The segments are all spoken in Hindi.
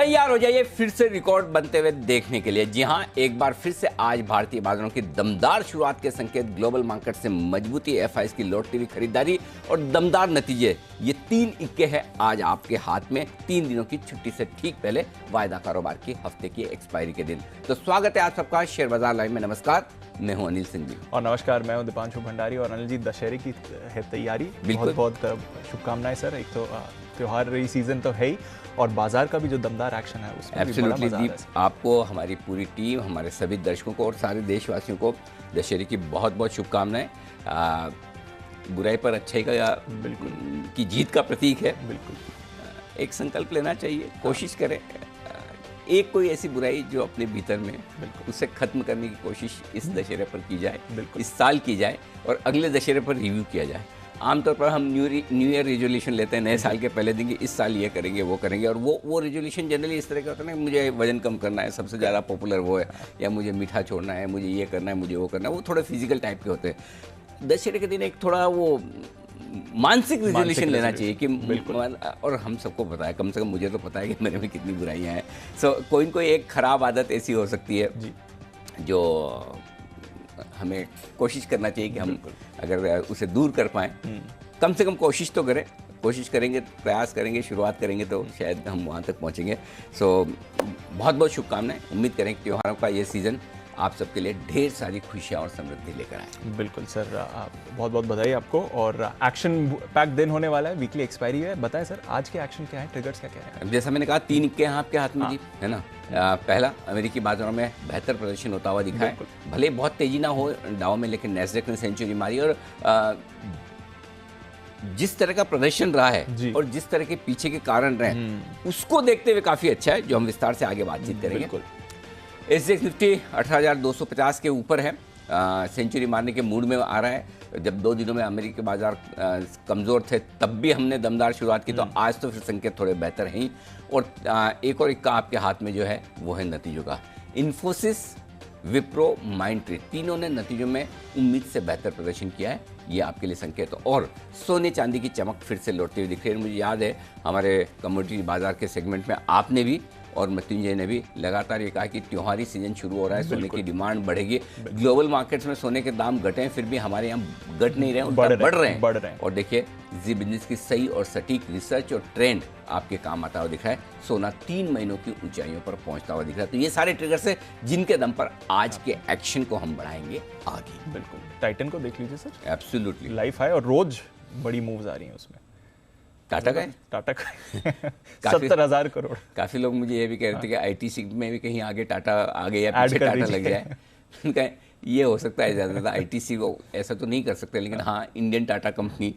तैयार हो जाइए फिर से रिकॉर्ड बनते हुए देखने के लिए। जी हां, एक बार फिर से आज भारतीय बाजारों की दमदार शुरुआत के संकेत, ग्लोबल मार्केट से मजबूती, एफआईएस की लौटती हुई खरीदारी और दमदार नतीजे, ये 3 इक्के हैं आज आपके हाथ में। 3 दिनों की छुट्टी से ठीक पहले वायदा कारोबार की हफ्ते की एक्सपायरी के दिन। तो स्वागत है आप सबका शेयर बाजार लाइव में। नमस्कार, मैं हूं अनिल सिंह जी। और नमस्कार, मैं हूं दीपांशु भंडारी। और अनिल जी, दशहरे की है तैयारी, बहुत बहुत शुभकामनाएं सर। एक तो त्योहार रही सीजन तो है ही, और बाजार का भी जो दमदार एक्शन है उसमें भी बड़ा मजा आ रहा है। आपको, हमारी पूरी टीम, हमारे सभी दर्शकों को और सारे देशवासियों को दशहरे की बहुत बहुत शुभकामनाएं। बुराई पर अच्छाई का बिल्कुल की जीत का प्रतीक है। बिल्कुल एक संकल्प लेना चाहिए, कोशिश करें एक कोई ऐसी बुराई जो अपने भीतर में, उसे खत्म करने की कोशिश इस दशहरे पर की जाए, इस साल की जाए, और अगले दशहरे पर रिव्यू किया जाए। आमतौर पर हम न्यू ईयर रेजोल्यूशन लेते हैं नए साल के पहले दिन की, इस साल ये करेंगे वो करेंगे, और वो रेजोल्यूशन जनरली इस तरह का होता है ना, मुझे वजन कम करना है, सबसे ज़्यादा पॉपुलर वो है, या मुझे मीठा छोड़ना है, मुझे ये करना है, मुझे वो करना है। वो थोड़े फिजिकल टाइप के होते हैं। दशहरे के दिन एक थोड़ा वो मानसिक रेजोल्यूशन लेना चाहिए कि और हम सबको पता है, कम से कम मुझे तो पता है कि मेरे में कितनी बुराइयां हैं। कोई न कोई एक खराब आदत ऐसी हो सकती है जो हमें कोशिश करना चाहिए कि हम अगर उसे दूर कर पाएँ, कम से कम कोशिश तो करें। कोशिश करेंगे, प्रयास करेंगे, शुरुआत करेंगे तो शायद हम वहाँ तक पहुँचेंगे। बहुत बहुत शुभकामनाएं। उम्मीद करें कि त्योहारों का ये सीज़न आप सबके लिए ढेर सारी खुशियाँ और समृद्धि लेकर आए। बिल्कुल सर, बहुत बहुत बधाई आपको। और एक्शन पैक दिन होने वाला है, वीकली एक्सपायरी है। बताएं सर, आज के एक्शन क्या है, ट्रिगर्स क्या है? जैसा मैंने कहा, 3 इक्के हैं आपके हाथ में जी, है ना। पहला, अमेरिकी बाजारों में बेहतर प्रदर्शन होता हुआ दिखा है। भले बहुत तेजी ना हो डाउ में, लेकिन नैस्डैक ने सेंचुरी मारी। और जिस तरह का प्रदर्शन रहा है और जिस तरह के पीछे के कारण रहे, उसको देखते हुए काफ़ी अच्छा है, जो हम विस्तार से आगे बातचीत करेंगे। एसजेएक्स निफ्टी 18,250 के ऊपर है, सेंचुरी मारने के मूड में आ रहा है। जब 2 दिनों में अमेरिकी बाजार कमज़ोर थे, तब भी हमने दमदार शुरुआत की, तो आज तो फिर संकेत थोड़े बेहतर हैं ही। और एक और इक्का आपके हाथ में जो है वो है नतीजों का। इन्फोसिस, विप्रो, माइंडट्री, तीनों ने नतीजों में उम्मीद से बेहतर प्रदर्शन किया है, ये आपके लिए संकेत। और सोने चांदी की चमक फिर से लौटती हुई दिख रही है। मुझे याद है हमारे कमोडिटी बाजार के सेगमेंट में आपने भी और मृत्युंजय ने भी लगातार ये कहा कि त्योहारी सीजन शुरू हो रहा है, सोने की डिमांड बढ़ेगी। ग्लोबल मार्केट्स में सोने के दाम घटे हैं, फिर भी हमारे यहाँ घट नहीं रहे हैं, बढ़ रहे हैं। और देखिए, जी बिजनेस की सही और सटीक रिसर्च और ट्रेंड आपके काम आता हुआ दिख रहा है। सोना 3 महीनों की ऊंचाइयों पर पहुंचता हुआ दिख रहा है। तो ये सारे ट्रिगर्स हैं जिनके दम पर आज के एक्शन को हम बढ़ाएंगे आगे। बिल्कुल, टाइटन को देख लीजिए सर, एब्सोल्युटली लाइफ हाई, और रोज बड़ी मूव्स आ रही हैं उसमें। टाटा का 70,000 करोड़। काफ़ी लोग मुझे ये भी कह रहे थे कि आईटीसी में भी कहीं आगे टाटा आगे या पीछे टाटा लग जाए। ये हो सकता है, ज़्यादा आईटीसी को ऐसा तो नहीं कर सकते, लेकिन हाँ, इंडियन टाटा कंपनी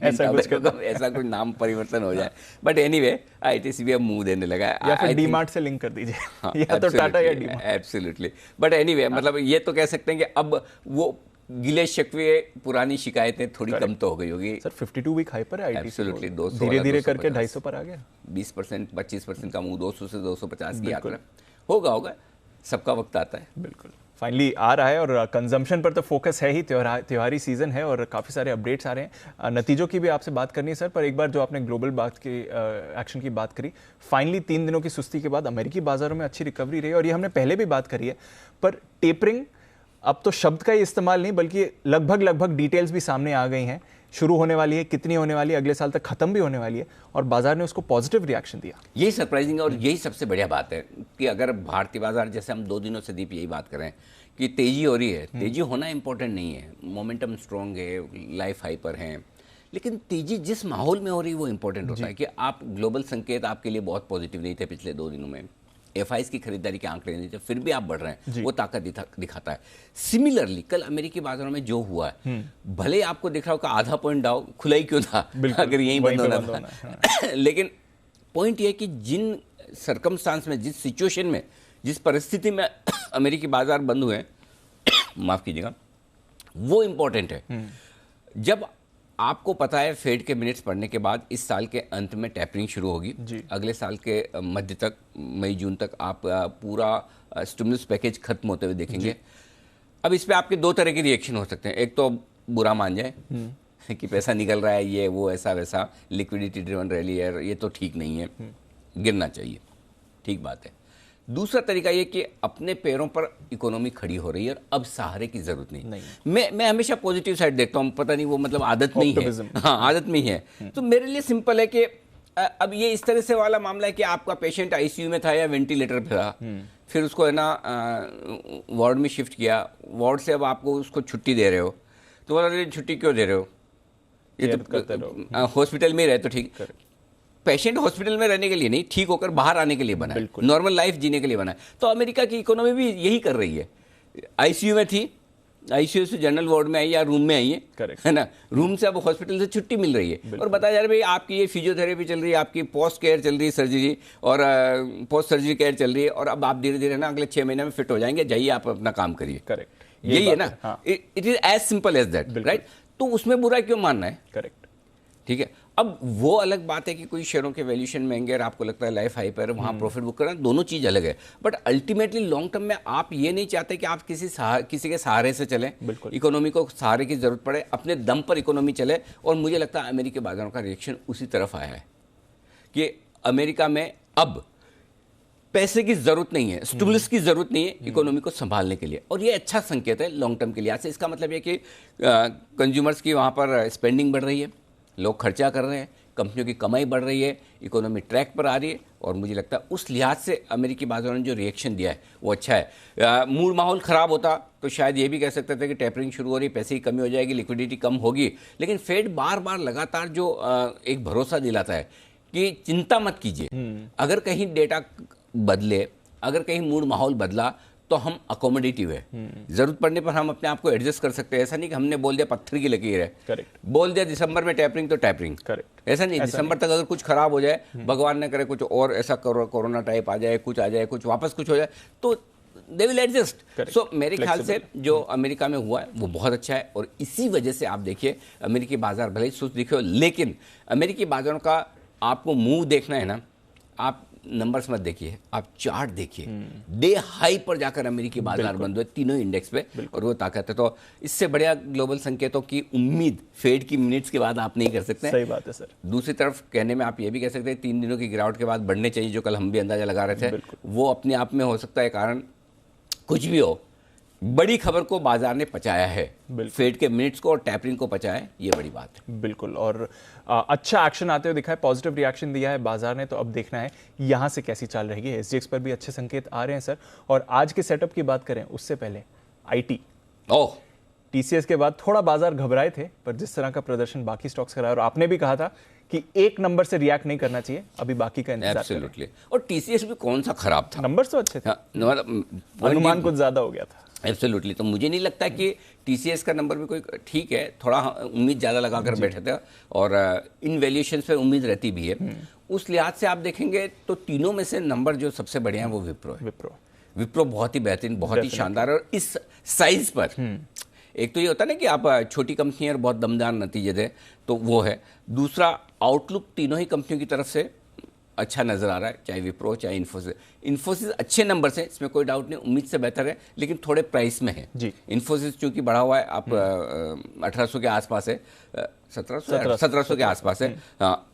ऐसा कुछ नाम परिवर्तन हो जाए। बट एनीवे, आईटीसी भी अब मुंह देने लगा है, या फिर डीमार्ट से लिंक कर दीजिए, या तो टाटा या डीमार्ट। एब्सोल्युटली। बट एनीवे, मतलब ये तो कह सकते हैं कि अब वो गिले शिकवे, पुरानी शिकायतें थोड़ी कम तो हो गई होगी सर। 52 वीक हाई पर है आईटीसी, एब्सोल्युटली। धीरे-धीरे करके 250 पर आ गया। 20%, 25% का मुंह, 200 से 250 की यात्रा होगा, सबका वक्त आता है। बिल्कुल, फाइनली आ रहा है। और कंजम्पशन पर तो फोकस है ही, त्योहारी सीजन है और काफ़ी सारे अपडेट्स आ रहे हैं। नतीजों की भी आपसे बात करनी है सर, पर एक बार जो आपने ग्लोबल बात की, एक्शन की बात करी, फाइनली 3 दिनों की सुस्ती के बाद अमेरिकी बाजारों में अच्छी रिकवरी रही, और ये हमने पहले भी बात करी है। पर टेपरिंग, अब तो शब्द का ही इस्तेमाल नहीं, बल्कि लगभग डिटेल्स भी सामने आ गई हैं। शुरू होने वाली है, कितनी होने वाली है, अगले साल तक खत्म भी होने वाली है, और बाजार ने उसको पॉजिटिव रिएक्शन दिया। यही सरप्राइजिंग है, और यही सबसे बढ़िया बात है कि अगर भारतीय बाजार, जैसे हम 2 दिनों से दीप यही बात कर रहे हैं कि तेजी हो रही है, तेजी होना इंपॉर्टेंट नहीं है, मोमेंटम स्ट्रॉन्ग है, लाइफ हाई पर है, लेकिन तेजी जिस माहौल में हो रही है वो इंपॉर्टेंट होता है। कि आप, ग्लोबल संकेत आपके लिए बहुत पॉजिटिव नहीं थे पिछले 2 दिनों में, एफआईएस की खरीदारी के आंकड़े नहीं थे, फिर भी आप बढ़ रहे हैं, वो ताकत दिखाता है। सिमिलरली कल अमेरिकी बाजारों में जो हुआ है, भले आपको दिख रहा हो कि आधा पॉइंट डाउन, खुला ही क्यों था अगर यहीं बंद होना था, लेकिन पॉइंट ये है कि जिन सर्कमस्टांस में, जिस सिचुएशन में, जिस परिस्थिति में अमेरिकी बाजार बंद हुए हैं, माफ कीजिएगा, वो इंपॉर्टेंट है। जब आपको पता है फेड के मिनट्स पढ़ने के बाद इस साल के अंत में टैपरिंग शुरू होगी, अगले साल के मध्य तक, मई जून तक आप पूरा स्टिमुलस पैकेज खत्म होते हुए देखेंगे। अब इस पे आपके 2 तरह के रिएक्शन हो सकते हैं। एक तो बुरा मान जाए कि पैसा निकल रहा है, ये वो ऐसा वैसा, लिक्विडिटी ड्रिवन रैली है, ये तो ठीक नहीं है। गिरना चाहिए, ठीक बात है। दूसरा तरीका ये कि अपने पैरों पर इकोनॉमी खड़ी हो रही है और अब सहारे की जरूरत नहीं। मैं हमेशा पॉजिटिव साइड देखता हूँ, पता नहीं वो मतलब आदत नहीं है, हाँ आदत में ही है। तो मेरे लिए सिंपल है कि अब ये इस तरह से वाला मामला है कि आपका पेशेंट आईसीयू में था या वेंटिलेटर पे था, फिर उसको है ना वार्ड में शिफ्ट किया, वार्ड से अब आपको उसको छुट्टी दे रहे हो, तो बोला छुट्टी क्यों दे रहे हो, ये तो हॉस्पिटल में ही रहे तो ठीक। पेशेंट हॉस्पिटल में रहने के लिए नहीं, ठीक होकर बाहर आने के लिए बना है, नॉर्मल लाइफ जीने के लिए बना है। तो अमेरिका की इकोनॉमी भी यही कर रही है। आईसीयू में थी, आईसीयू से जनरल वार्ड में आई या रूम में आई है ना, रूम से अब हॉस्पिटल से छुट्टी मिल रही है और बताया जा रहा है भाई आपकी ये फिजियोथेरेपी चल रही है, आपकी पोस्ट केयर चल रही है, सर्जरी और पोस्ट सर्जरी केयर चल रही है, और अब आप धीरे धीरे ना अगले 6 महीने में फिट हो जाएंगे, जाइए आप अपना काम करिए। करेक्ट, यही है ना, it is as simple as that, right. तो उसमें बुरा क्यों मानना है? करेक्ट, ठीक है। अब वो अलग बात है कि कोई शेयरों के वैल्यूएशन महंगे और आपको लगता है लाइफ हाई पर वहाँ प्रॉफिट बुक करना, दोनों चीज़ अलग है। बट अल्टीमेटली लॉन्ग टर्म में आप ये नहीं चाहते कि आप किसी के सहारे से चलें, इकोनॉमी को सहारे की जरूरत पड़े, अपने दम पर इकोनॉमी चले। और मुझे लगता है अमेरिकी बाजारों का रिएक्शन उसी तरफ आया है कि अमेरिका में अब पैसे की जरूरत नहीं है, स्टिमुलस की जरूरत नहीं है इकोनॉमी को संभालने के लिए, और ये अच्छा संकेत है लॉन्ग टर्म के लिए। से इसका मतलब ये कि कंज्यूमर्स की वहाँ पर स्पेंडिंग बढ़ रही है, लोग खर्चा कर रहे हैं, कंपनियों की कमाई बढ़ रही है, इकोनॉमी ट्रैक पर आ रही है, और मुझे लगता है उस लिहाज से अमेरिकी बाजारों ने जो रिएक्शन दिया है वो अच्छा है। मूड माहौल ख़राब होता तो शायद ये भी कह सकते थे कि टेपरिंग शुरू हो रही, पैसे की कमी हो जाएगी, लिक्विडिटी कम होगी, लेकिन फेड बार बार लगातार जो एक भरोसा दिलाता है कि चिंता मत कीजिए, अगर कहीं डेटा बदले, अगर कहीं मूड माहौल बदला तो हम अकोमोडेटिव है, जरूरत पड़ने पर हम अपने आप को एडजस्ट कर सकते हैं। ऐसा नहीं कि हमने बोल दिया पत्थर की लकीर है, करेक्ट, बोल दिया दिसंबर में टैपरिंग तो टैपरिंग, करेक्ट, ऐसा नहीं। दिसंबर तक अगर कुछ खराब हो जाए, भगवान न करे कुछ और ऐसा कोरोना टाइप आ जाए, कुछ आ जाए, कुछ वापस कुछ हो जाए, तो दे विल एडजस्ट। सो मेरे ख्याल से जो अमेरिका में हुआ है वो बहुत अच्छा है, और इसी वजह से आप देखिए अमेरिकी बाजार भले ही सुस्त दिखे हो, लेकिन अमेरिकी बाजारों का आपको मूव देखना है ना, आप नंबर्स मत देखिए, आप चार्ट देखिए। डे हाई पर जाकर अमेरिकी बाजार बंद हुए तीनों इंडेक्स पे, और वो ताकत है। तो इससे बढ़िया ग्लोबल संकेतों की उम्मीद फेड की मिनट्स के बाद आप नहीं कर सकते। सही बात है सर। दूसरी तरफ कहने में आप ये भी कह सकते हैं 3 दिनों की गिरावट के बाद बढ़ने चाहिए, जो कल हम भी अंदाजा लगा रहे थे, वो अपने आप में हो सकता है कारण कुछ भी हो, बड़ी खबर को बाजार ने पचाया है, फेड के मिनट्स को और टैपरिंग को पचाया है, ये बड़ी बात है। बिल्कुल, और अच्छा एक्शन आते हुए दिखा है, पॉजिटिव रिएक्शन दिया है बाजार ने, तो अब देखना है यहाँ से कैसी चाल रहेगी। एसजीएक्स पर भी अच्छे संकेत आ रहे हैं सर। और आज के सेटअप की बात करें उससे पहले आईटी, टीसीएस के बाद थोड़ा बाजार घबराए थे, पर जिस तरह का प्रदर्शन बाकी स्टॉक्स कराया, और आपने भी कहा था कि एक नंबर से रिएक्ट नहीं करना चाहिए, अभी बाकी का इंतजार एब्सोल्युटली। और टीसीएस भी कौन सा खराब था, नंबर तो अच्छे थे, अनुमान कुछ ज्यादा हो गया था। एब्सोल्युटली। तो मुझे नहीं लगता कि टीसीएस का नंबर भी कोई ठीक है, थोड़ा उम्मीद ज़्यादा लगाकर बैठे थे, और इन वैल्यूएशंस पे उम्मीद रहती भी है। उस लिहाज से आप देखेंगे तो तीनों में से नंबर जो सबसे बढ़िया है वो विप्रो है। विप्रो बहुत ही बेहतरीन, बहुत ही शानदार, और इस साइज पर एक तो ये होता है ना कि आप छोटी कंपनी और बहुत दमदार नतीजे दे, तो वो है। दूसरा आउटलुक तीनों ही कंपनियों की तरफ से अच्छा नजर आ रहा है, चाहे विप्रो चाहे इन्फोसिस। इन्फोसिस अच्छे नंबर से, इसमें कोई डाउट नहीं, उम्मीद से बेहतर है, लेकिन थोड़े प्राइस में है जी। इन्फोसिस चूंकि बढ़ा हुआ है, आप 1800 के आसपास है, 1700 के आसपास है, हाँ।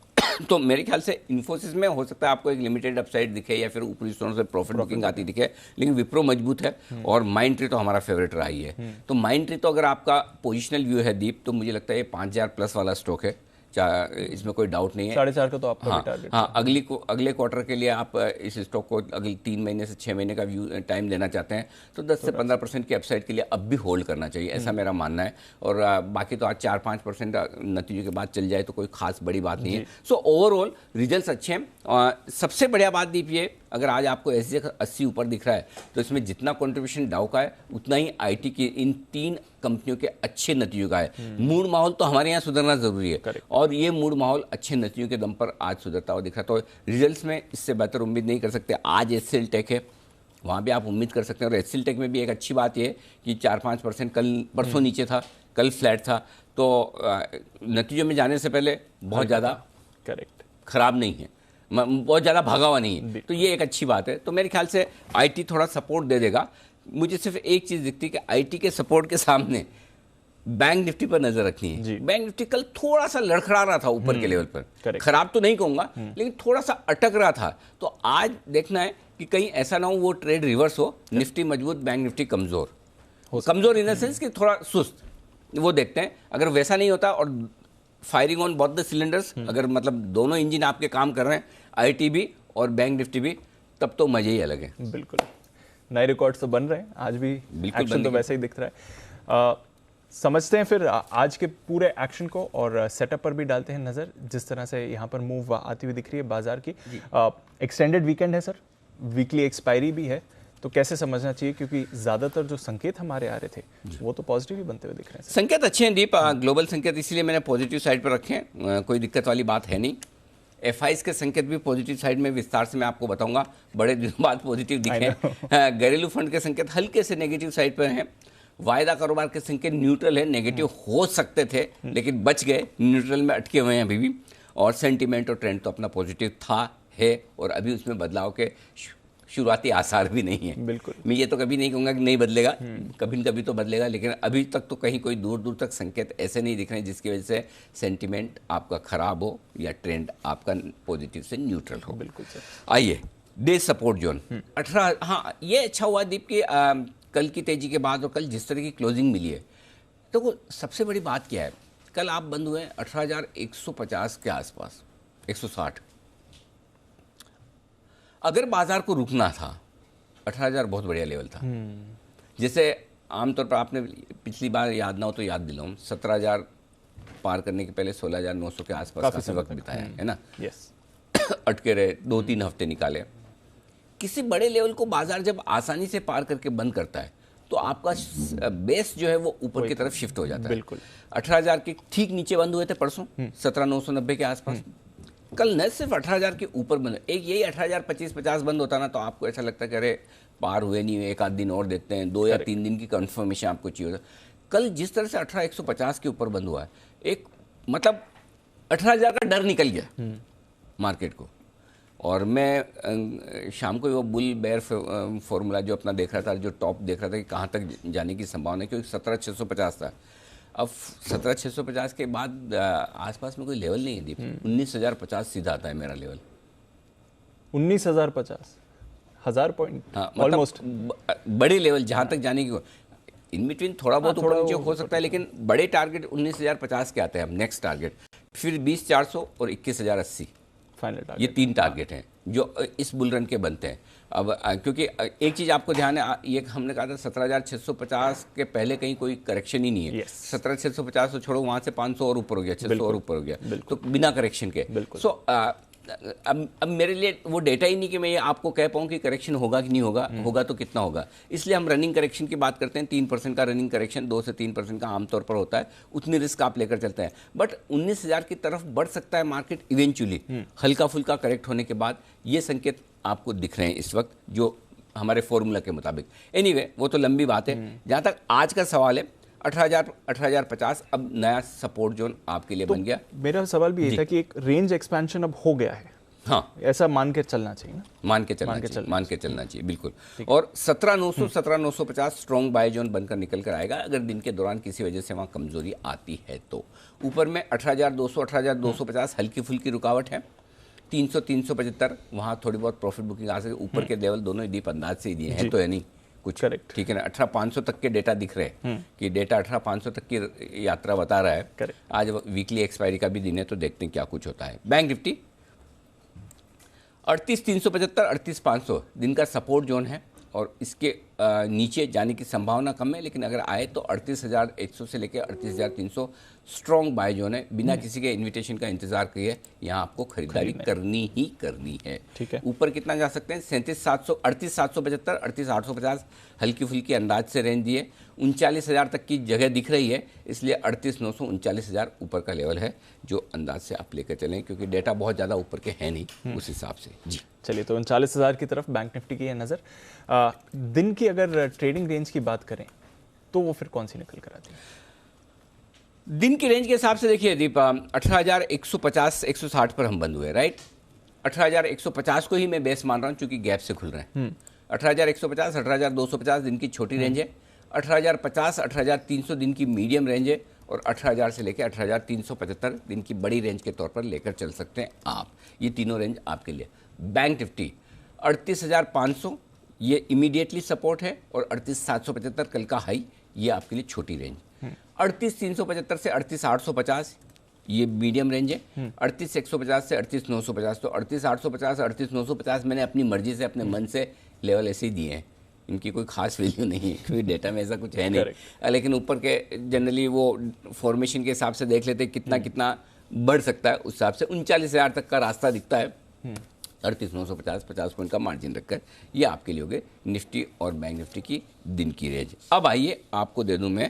तो मेरे ख्याल से इन्फोसिस में हो सकता है आपको एक लिमिटेड अपसाइड दिखे या फिर ऊपरी स्तरों से प्रॉफिट बुकिंग आती दिखे, लेकिन विप्रो मजबूत है। और माइंड ट्री तो हमारा फेवरेट रहा ही है। तो माइंड ट्री तो अगर आपका पोजिशनल व्यू है दीप, तो मुझे लगता है ये 5000 प्लस वाला स्टॉक है, इसमें कोई डाउट नहीं है। 4.5 का तो आपका हाँ, टारगेट। हाँ, अगले क्वार्टर के लिए आप इस स्टॉक को अगले 3 महीने से 6 महीने का व्यू टाइम देना चाहते हैं, तो 10 से 15% की अपसाइड के लिए अब भी होल्ड करना चाहिए, ऐसा मेरा मानना है। और बाकी तो आज 4-5% नतीजों के बाद चल जाए तो कोई खास बड़ी बात नहीं है। सो ओवरऑल रिजल्ट्स अच्छे हैं। सबसे बढ़िया बात दीप ये, अगर आज आपको एसजीएक्स 80 ऊपर दिख रहा है, तो इसमें जितना कंट्रीब्यूशन डाउ का है उतना ही आईटी की इन 3 कंपनियों के अच्छे नतीजों का है। मूड माहौल तो हमारे यहाँ सुधरना जरूरी है, और ये मूड माहौल अच्छे नतीजों के दम पर आज सुधरता हुआ दिख रहा है। तो रिजल्ट्स में इससे बेहतर उम्मीद नहीं कर सकते। आज एचसीएल टेक है, वहाँ भी आप उम्मीद कर सकते हैं। और एचसीएल टेक में भी एक अच्छी बात ये कि 4-5% कल परसों नीचे था, कल फ्लैट था, तो नतीजों में जाने से पहले बहुत ज़्यादा करेक्ट खराब नहीं है, बहुत ज़्यादा भागा हुआ नहीं है, तो ये एक अच्छी बात है। तो मेरे ख्याल से आईटी थोड़ा सपोर्ट दे देगा। मुझे सिर्फ एक चीज़ दिखती है कि आईटी के सपोर्ट के सामने बैंक निफ्टी पर नजर रखनी है। बैंक निफ्टी कल थोड़ा सा लड़खड़ा रहा था ऊपर के लेवल पर, खराब तो नहीं कहूंगा लेकिन थोड़ा सा अटक रहा था। तो आज देखना है कि कहीं ऐसा ना हो वो ट्रेड रिवर्स हो, निफ्टी मजबूत बैंक निफ्टी कमजोर, कमजोर इन द सेंस कि थोड़ा सुस्त, वो देखते हैं। अगर वैसा नहीं होता और firing on both the cylinders, अगर मतलब दोनों इंजन आपके काम कर रहे हैं, आईटी भी और बैंक निफ्टी भी, तब तो मजे ही अलग है। बिल्कुल, नए रिकॉर्ड्स तो बन रहे हैं, आज भी एक्शन तो वैसे ही दिख रहा है। समझते हैं फिर आज के पूरे एक्शन को और सेटअप पर भी डालते हैं नज़र, जिस तरह से यहाँ पर मूव आती हुई दिख रही है बाजार की। एक्सटेंडेड वीकेंड है सर, वीकली एक्सपायरी भी है, तो कैसे समझना चाहिए? क्योंकि ज़्यादातर जो संकेत हमारे आ रहे थे वो तो पॉजिटिव ही बनते हुए दिख रहे हैं। संकेत अच्छे हैं दीप, ग्लोबल संकेत इसलिए मैंने पॉजिटिव साइड पर रखे हैं, कोई दिक्कत वाली बात है नहीं। एफआईज के संकेत भी पॉजिटिव साइड में विस्तार से मैं आपको बताऊंगा, बड़े दिनों बाद पॉजिटिव दिखे हैं। घरेलू फंड के संकेत हल्के से नेगेटिव साइड पर हैं। वायदा कारोबार के संकेत न्यूट्रल है, नेगेटिव हो सकते थे लेकिन बच गए, न्यूट्रल में अटके हुए हैं अभी भी। और सेंटीमेंट और ट्रेंड तो अपना पॉजिटिव था, है और अभी उसमें बदलाव के शुरुआती आसार भी नहीं है। बिल्कुल, मैं ये तो कभी नहीं कहूँगा कि नहीं बदलेगा, कभी न कभी तो बदलेगा, लेकिन अभी तक तो कहीं कोई दूर दूर तक संकेत ऐसे नहीं दिख रहे हैं जिसकी वजह से सेंटीमेंट आपका खराब हो या ट्रेंड आपका पॉजिटिव से न्यूट्रल हो। बिल्कुल सर। आइए डे सपोर्ट जोन 18, हाँ ये अच्छा हुआ दीप कि कल की तेजी के बाद और कल जिस तरह की क्लोजिंग मिली है, तो सबसे बड़ी बात क्या है, कल आप बंद हुए 18,150 के आसपास, 160। अगर बाजार को रुकना था 18,000 बहुत बढ़िया लेवल था। जैसे आमतौर पर आपने पिछली बार याद ना हो तो याद दिलाऊं, 17,000 पार करने के पहले 16,900 के आसपास काफी वक्त बिताया है ना। यस, अटके रहे, 2-3 हफ्ते निकाले। किसी बड़े लेवल को बाजार जब आसानी से पार करके बंद करता है तो आपका बेस जो है वो ऊपर की तरफ शिफ्ट हो जाता है। बिल्कुल, 18,000 के ठीक नीचे बंद हुए थे परसों, 17,990 के आसपास। कल न सिर्फ 18,000 के ऊपर बंद, एक यही 18,025-50 बंद होता ना तो आपको ऐसा लगता है कि अरे पार हुए नहीं हुए, एक आध दिन और देते हैं, 2 या 3 दिन की कंफर्मेशन आपको चाहिए होता। कल जिस तरह से 18,150 के ऊपर बंद हुआ है, एक मतलब 18,000 का डर निकल गया मार्केट को। और मैं शाम को वो बुल बेयर फॉर्मूला जो अपना देख रहा था, जो टॉप देख रहा था कि कहाँ तक जाने की संभावना है, क्योंकि 17,650 था। अब 17,650 के बाद आसपास में कोई लेवल नहीं है दीप। 19,050 सीधा आता है मेरा लेवल। 19,050, 1000 पॉइंट, हाँ, ऑलमोस्ट बड़े लेवल जहाँ तक जाने की, इन बिटवीन थोड़ा बहुत ऊपर नीचे हो सकता है, लेकिन बड़े टारगेट 19,050 के आते हैं। अब नेक्स्ट टारगेट फिर 20,400 और 21,080 फाइनल टारगेट, ये 3 टारगेट हैं जो इस बुल रन के बनते हैं। अब क्योंकि एक चीज़ आपको ध्यान है, ये हमने कहा था 17,650 के पहले कहीं कोई करेक्शन ही नहीं है। 17,650 तो छोड़ो, वहाँ से 500 और ऊपर हो गया, 600 और ऊपर हो गया, तो बिना करेक्शन के। सो अब मेरे लिए वो डेटा ही नहीं कि मैं ये आपको कह पाऊँ कि करेक्शन होगा कि नहीं होगा, होगा तो कितना होगा। इसलिए हम रनिंग करेक्शन की बात करते हैं। 3% का रनिंग करेक्शन 2 से 3% का आमतौर पर होता है, उतनी रिस्क आप लेकर चलते हैं। बट 19,000 की तरफ बढ़ सकता है मार्केट इवेंचुअली, हल्का फुल्का करेक्ट होने के बाद। ये संकेत आपको दिख रहे हैं इस वक्त जो हमारे फॉर्मूला के मुताबिक। एनीवे वो तो लंबी बात है। जहाँ तक आज का सवाल है, 18,050 अब नया सपोर्ट जोन आपके लिए बन गया। मेरा सवाल भी ये था कि एक रेंज एक्सपेंशन अब हो गया है, हाँ ऐसा मान के चलना चाहिए ना? मान के चलना चाहिए बिल्कुल। और 17,900 17,950 स्ट्रॉन्ग बाय जोन बनकर निकल कर आएगा अगर दिन के दौरान किसी वजह से वहाँ कमजोरी आती है तो। ऊपर में 18,200 18,250 हल्की फुल्की रुकावट है। 300 375 वहाँ थोड़ी बहुत प्रॉफिट बुकिंग आ सकती है। ऊपर के लेवल दोनों ही दीप अंदाज से ही दिए हैं, तो है नहीं कुछ, ठीक है ना। 18,500 तक के डेटा दिख रहे हैं कि डेटा 18,500 तक की यात्रा बता रहा है। आज वीकली एक्सपायरी का भी दिन है, तो देखते हैं क्या कुछ होता है। बैंक निफ्टी 38,375 38,500 दिन का सपोर्ट जोन है और इसके नीचे जाने की संभावना कम है, लेकिन अगर आए तो 38,100 से लेकर 38,300 स्ट्रॉन्ग बाय जोन है। बिना किसी के इनविटेशन का इंतजार किए यहाँ आपको खरीदारी करनी ही करनी है। ठीक है। ऊपर कितना जा सकते हैं? 37,700 38,775 38,850 हल्की फुल्की अंदाज से रेंज दिए। 39,000 तक की जगह दिख रही है, इसलिए 38,900 39,000 ऊपर का लेवल है जो अंदाज से आप लेकर चलें, क्योंकि डेटा बहुत ज़्यादा ऊपर के हैं नहीं उस हिसाब से। जी चलिए, तो 39,000 की तरफ बैंक निफ्टी की है नज़र। दिन की अगर ट्रेडिंग रेंज की बात करें तो वो फिर कौन सी निकल कर आती है? दिन की रेंज के हिसाब से देखिए दीप, 18,150 160 पर हम बंद हुए, राइट। 18,150 को ही मैं बेस मान रहा हूँ, चूंकि गैप से खुल रहे हैं। 18,150 18,250 दिन की छोटी रेंज है। 18,050 18,300 दिन की मीडियम रेंज है और 18,000 से लेकर 18,375 दिन की बड़ी रेंज के तौर पर लेकर चल सकते हैं आप। ये तीनों रेंज आपके लिए। बैंक निफ्टी 38,500 ये इमीडिएटली सपोर्ट है और 38,775 कल का हाई, ये आपके लिए छोटी रेंज। 38,375 से 38,850 ये मीडियम रेंज है। 38,150 से 38,950, तो 38,850 38,950 मैंने अपनी मर्जी से अपने मन से लेवल ऐसे ही दिए हैं, इनकी कोई खास वैल्यू नहीं है क्योंकि डेटा में ऐसा कुछ है नहीं, लेकिन ऊपर के जनरली वो फॉर्मेशन के हिसाब से देख लेते हैं कितना कितना बढ़ सकता है, उस हिसाब से 39,000 तक का रास्ता दिखता है। 38,950 50 पॉइंट का मार्जिन रखकर ये आपके लिए हो गए निफ्टी और बैंक निफ्टी की दिन की रेंज। अब आइए आपको दे दूं मैं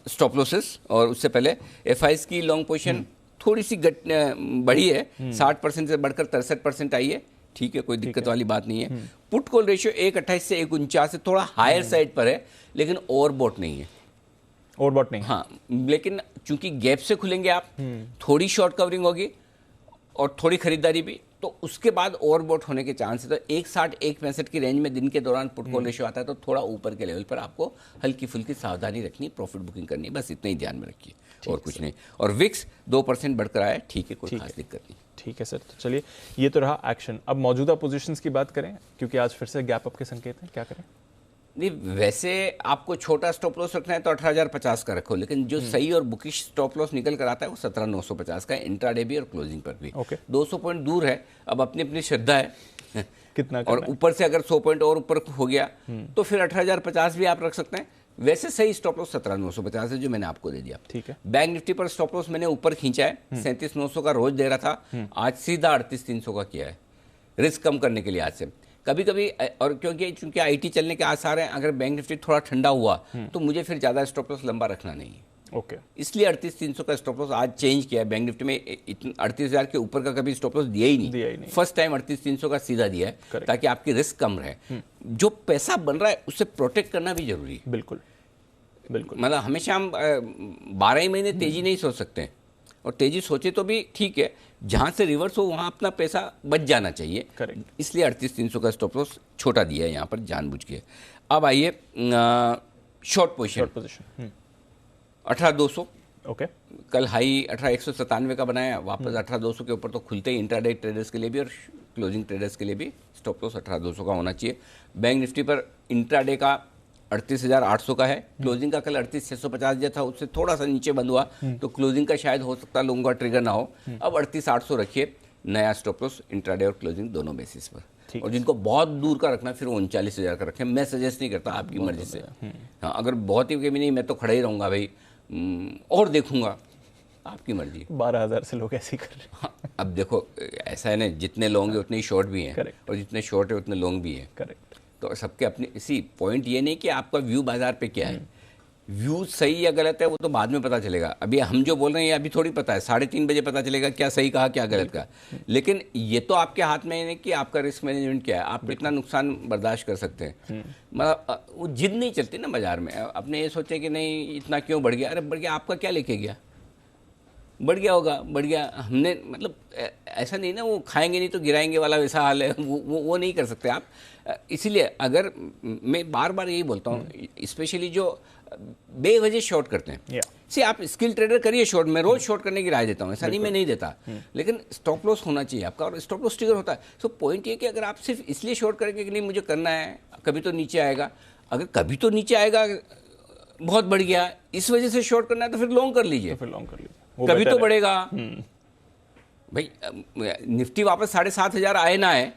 स्टॉप लॉसेस, और उससे पहले एफआईएस की लॉन्ग पोजीशन थोड़ी सी बढ़ी है, 60% से बढ़कर 63% आई है, ठीक है, कोई दिक्कत वाली बात नहीं है। पुट कॉल रेशियो 1.28 से 1.49 से थोड़ा हायर साइड पर है, लेकिन ओवरबॉट नहीं है। ओवरबॉट नहीं, हाँ, लेकिन चूंकि गैप से खुलेंगे आप, थोड़ी शॉर्ट कवरिंग होगी और थोड़ी खरीदारी भी, तो उसके बाद ओवरबॉट होने के चांस है। तो 1.60 1.65 की रेंज में दिन के दौरान पुट कॉल रेशियो आता है, तो थोड़ा ऊपर के लेवल पर आपको हल्की फुल्की सावधानी रखनी, प्रॉफिट बुकिंग करनी है, बस इतना ही ध्यान में रखिए और कुछ नहीं। और विक्स 2% बढ़कर आया, ठीक है, कोई खास दिक्कत नहीं। ठीक है सर, तो चलिए ये तो रहा एक्शन। अब मौजूदा पोजीशंस की बात करें, क्योंकि आज फिर से गैप अप के संकेत हैं, क्या करें? नहीं, वैसे आपको छोटा स्टॉप लॉस रखना है तो 18,050 का रखो, लेकिन जो सही और बुकिश स्टॉप लॉस निकल कर आता है वो 17,950 का है, इंट्राडे भी और क्लोजिंग पर भी। 200 पॉइंट दूर है, अब अपनी अपनी श्रद्धा है कितना और ऊपर से अगर 100 पॉइंट और ऊपर हो गया तो फिर 18,050 भी आप रख सकते हैं। वैसे सही स्टॉप लॉस 17,950 है जो मैंने आपको दे दिया। ठीक है। बैंक निफ्टी पर स्टॉप लॉस मैंने ऊपर खींचा है, 37,900 का रोज दे रहा था, आज सीधा 38,300 का किया है, रिस्क कम करने के लिए आज से। कभी कभी और चूंकि आईटी चलने के आसार हैं, अगर बैंक निफ्टी थोड़ा ठंडा हुआ तो मुझे फिर ज़्यादा स्टॉप लॉस लंबा रखना नहीं है। ओके, इसलिए 38,300 का स्टॉप लॉस आज चेंज किया है। बैंक निफ्टी में 38,000 के ऊपर का कभी स्टॉप लॉस दिया ही नहीं, फर्स्ट टाइम 38,300 का सीधा दिया है, ताकि आपकी रिस्क कम रहे। जो पैसा बन रहा है उससे प्रोटेक्ट करना भी जरूरी है। बिल्कुल बिल्कुल, मतलब हमेशा हम 12 ही महीने तेजी नहीं सोच सकते हैं, और तेजी सोचे तो भी ठीक है, जहां से रिवर्स हो वहां अपना पैसा बच जाना चाहिए। करेक्ट। इसलिए 38,300 का स्टॉप लॉस छोटा दिया है यहाँ पर जानबूझ के। अब आइए शॉर्ट पोजीशन 18,200। ओके, कल हाई 18,197 का बनाया, वापस 18,200 के ऊपर तो खुलते ही इंट्राडे ट्रेडर्स के लिए भी और क्लोजिंग ट्रेडर्स के लिए भी स्टॉप लॉस 18,200 का होना चाहिए। बैंक निफ्टी पर इंट्राडे का 38,800 का है, क्लोजिंग का कल 38,650 जो था उससे थोड़ा सा नीचे बंद हुआ, तो क्लोजिंग का शायद हो सकता है लोगों का ट्रिगर ना हो। अब 38,800 रखिए, नया स्टॉप लॉस इंट्राडे और क्लोजिंग दोनों बेसिस पर। और जिनको बहुत दूर का रखना फिर वो 39,000 का रखें, मैं सजेस्ट नहीं करता, आपकी मर्जी से। हाँ, अगर बहुत ही भी नहीं, मैं तो खड़ा ही रहूँगा भाई और देखूंगा, आपकी मर्जी। 12,000 से लोग ऐसे ही कर रहे हैं। हाँ, अब देखो ऐसा है ना, जितने लॉन्ग है उतने ही शॉर्ट भी हैं, और जितने शॉर्ट है उतने लॉन्ग भी हैं। करेक्ट। तो सबके अपने इसी पॉइंट ये नहीं कि आपका व्यू बाजार पे क्या है, व्यू सही या गलत है वो तो बाद में पता चलेगा। अभी हम जो बोल रहे हैं ये अभी थोड़ी पता है, 3:30 बजे पता चलेगा क्या सही कहा क्या गलत कहा। लेकिन ये तो आपके हाथ में है कि आपका रिस्क मैनेजमेंट क्या है, आप कितना नुकसान बर्दाश्त कर सकते हैं। मतलब वो जिद नहीं चलती ना बाजार में, अपने ये सोचे कि नहीं इतना क्यों बढ़ गया, अरे बढ़ गया, आपका क्या लेके गया, बढ़ गया होगा, बढ़ गया। हमने मतलब ऐसा नहीं ना, वो खाएंगे नहीं तो गिराएंगे वाला वैसा हाल है, वो नहीं कर सकते आप। इसीलिए अगर मैं बार बार यही बोलता हूँ, स्पेशली जो बेवजह शॉर्ट करते हैं, सी आप स्किल ट्रेडर करिए शॉर्ट, मैं रोज शॉर्ट करने की राय देता हूँ, ऐसा नहीं मैं नहीं देता, लेकिन स्टॉप लॉस होना चाहिए आपका, और स्टॉप लॉस ट्रिगर होता है। सो पॉइंट ये कि अगर आप सिर्फ इसलिए शॉर्ट करेंगे कि नहीं मुझे करना है, कभी तो नीचे आएगा, अगर कभी तो नीचे आएगा बहुत बढ़ गया, इस वजह से शॉर्ट करना है तो फिर लॉन्ग कर लीजिए, कभी तो बढ़ेगा भाई। निफ्टी वापस 7,500 आए ना आए,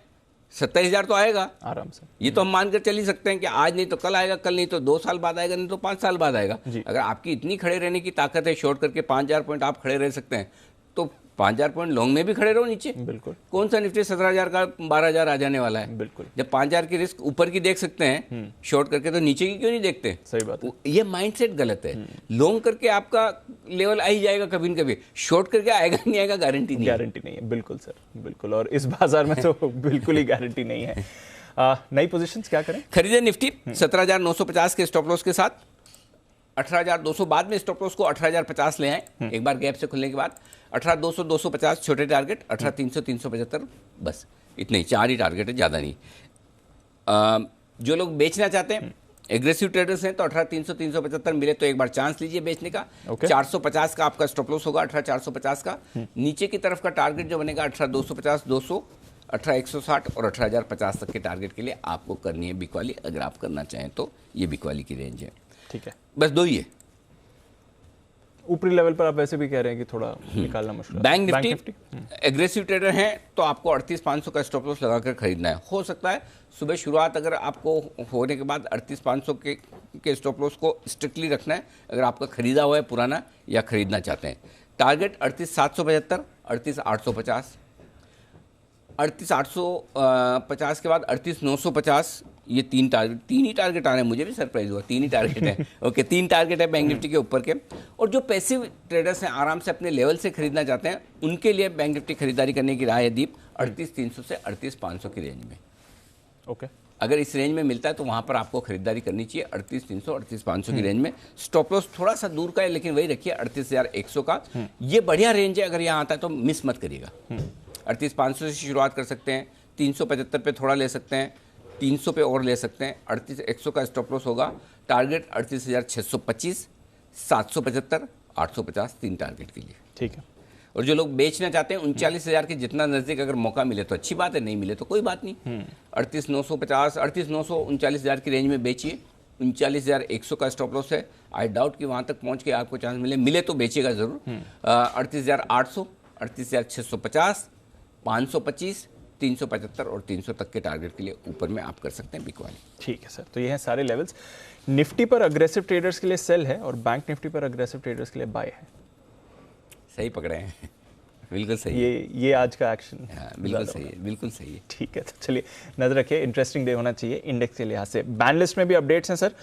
27,000 तो आएगा आराम से। ये तो हम मानकर चल ही सकते हैं कि आज नहीं तो कल आएगा, कल नहीं तो 2 साल बाद आएगा, नहीं तो 5 साल बाद आएगा। अगर आपकी इतनी खड़े रहने की ताकत है, शॉर्ट करके 5,000 पॉइंट आप खड़े रह सकते हैं, तो 5,000 पॉइंट लॉन्ग में भी खड़े रहो नीचे। बिल्कुल। कौन सा निफ्टी 17,000 का 12,000 आ जाने वाला है। बिल्कुल। जब 5,000 की रिस्क ऊपर की देख सकते हैं शॉर्ट करके, तो नीचे की क्यों नहीं देखते। सही बात है। ये माइंडसेट गलत है। लॉन्ग करके आपका लेवल आ ही जाएगा कभी न कभी, शॉर्ट करके आएगा नहीं आएगा गारंटी नहीं है। बिल्कुल सर, बिल्कुल। और इस बाजार में तो बिल्कुल ही गारंटी नहीं है। नई पोजीशंस क्या करें? खरीदे निफ्टी 17,950 के स्टॉप लॉस के साथ, 18,200 बाद में स्टॉप लॉस को 18,050 ले आए, एक बार गैप से खुलने के बाद। 18,200 250 छोटे टारगेट, 18,300 375, बस इतने ही 4 ही टारगेट है, ज़्यादा नहीं। जो लोग बेचना चाहते हैं एग्रेसिव ट्रेडर्स हैं तो 18,300 375 मिले तो एक बार चांस लीजिए बेचने का। Okay. 450 का आपका स्टॉप लॉस होगा, 18,450 का। नीचे की तरफ का टारगेट जो बनेगा 18,250, 200, 18,160 और 18,050 तक के टारगेट के लिए आपको करनी है बिक वाली, अगर आप करना चाहें तो। ये बिक वाली की रेंज है। ठीक है, बस दो ही है। ऊपरी लेवल पर आप वैसे भी कह रहे हैं कि थोड़ा निकालना मुश्किल है। बैंक निफ्टी एग्रेसिव ट्रेडर हैं तो आपको 38,500 का स्टॉप लॉस लगाकर खरीदना है। हो सकता है सुबह शुरुआत अगर आपको होने के बाद 38,500 के स्टॉप लॉस को स्ट्रिक्टली रखना है, अगर आपका खरीदा हुआ है पुराना या खरीदना चाहते हैं। टारगेट 38,775, 38,850, 38,850 के बाद 38,950, ये तीन ही टारगेट आ रहे हैं। मुझे भी सरप्राइज हुआ, तीन ही टारगेट है। ओके, तीन टारगेट है बैंक निफ्टी के ऊपर के। और जो पैसिव ट्रेडर्स हैं, आराम से अपने लेवल से खरीदना चाहते हैं, उनके लिए बैंक निफ्टी खरीदारी करने की राय है दीप, 38,300 से 38,500 की रेंज में। ओके, अगर इस रेंज में मिलता है तो वहां पर आपको खरीदारी करनी चाहिए 38,300 38,500 की रेंज में। स्टॉप लॉस थोड़ा सा दूर का है, लेकिन वही रखिए 38,100 का। ये बढ़िया रेंज है, अगर यहाँ आता है तो मिस मत करिएगा। 38,500 से शुरुआत कर सकते हैं, 375 पे थोड़ा ले सकते हैं, 300 पे और ले सकते हैं। 38,100 का स्टॉप लॉस होगा। टारगेट 38,625, 775, 850, तीन टारगेट के लिए। ठीक है। और जो लोग बेचना चाहते हैं 39,000 के जितना नजदीक अगर मौका मिले तो अच्छी बात है, नहीं मिले तो कोई बात नहीं। 38,950, 38,900, 39,000 की रेंज में बेचिए। 39,100 का स्टॉप लॉस है। आई डाउट कि वहां तक पहुंच के आपको चांस मिले तो बेचिएगा जरूर। 38,800, 38,650, 525, 375 और 300 तक के टारगेट के लिए ऊपर में आप कर सकते हैं बिक वाली। ठीक है सर, तो ये हैं सारे लेवल्स। निफ्टी पर अग्रेसिव ट्रेडर्स के लिए सेल है और बैंक निफ्टी पर अग्रेसिव ट्रेडर्स के लिए बाय है। सही पकड़े हैं। बिल्कुल सही है। ये आज का एक्शन। हाँ, बिल्कुल सही है, बिल्कुल सही है। ठीक है, तो चलिए नजर रखिए, इंटरेस्टिंग डे होना चाहिए इंडेक्स के लिहाज से। बैन लिस्ट में भी अपडेट्स हैं सर।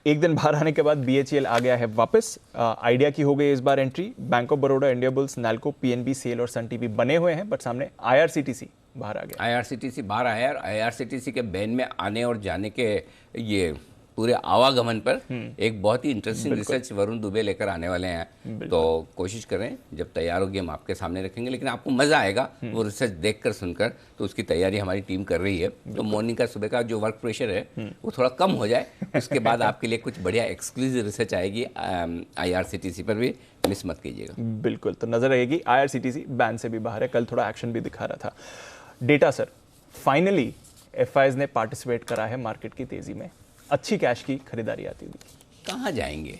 एक दिन बाहर आने के बाद BHEL आ गया है वापस। आइडिया की हो गई इस बार entry. Bank of Baroda, Indiabulls, Nalco, PNB, SAIL और सन टीवी बने हुए हैं, बट सामने IRCTC बाहर आ गया। IRCTC बाहर आया और IRCTC के बैन में आने और जाने के ये पूरे आवागमन पर एक बहुत ही इंटरेस्टिंग रिसर्च वरुण दुबे लेकर आने वाले हैं। तो कोशिश करें, जब तैयार होगी हम आपके सामने रखेंगे, लेकिन आपको मजा आएगा वो रिसर्च देखकर सुनकर। तो उसकी तैयारी हमारी टीम कर रही है। तो मॉर्निंग का, सुबह का जो वर्क प्रेशर है वो थोड़ा कम हो जाए, उसके बाद आपके लिए कुछ बढ़िया एक्सक्लूसिव रिसर्च आएगी IRCTC पर भी, मिस मत कीजिएगा। बिल्कुल, तो नजर रहेगी। IRCTC बैन से भी बाहर है, कल थोड़ा एक्शन भी दिखा रहा था। डेटा सर, फाइनली FIs ने पार्टिसिपेट करा है मार्केट की तेजी में, अच्छी कैश की खरीदारी आती हुई। कहाँ जाएंगे?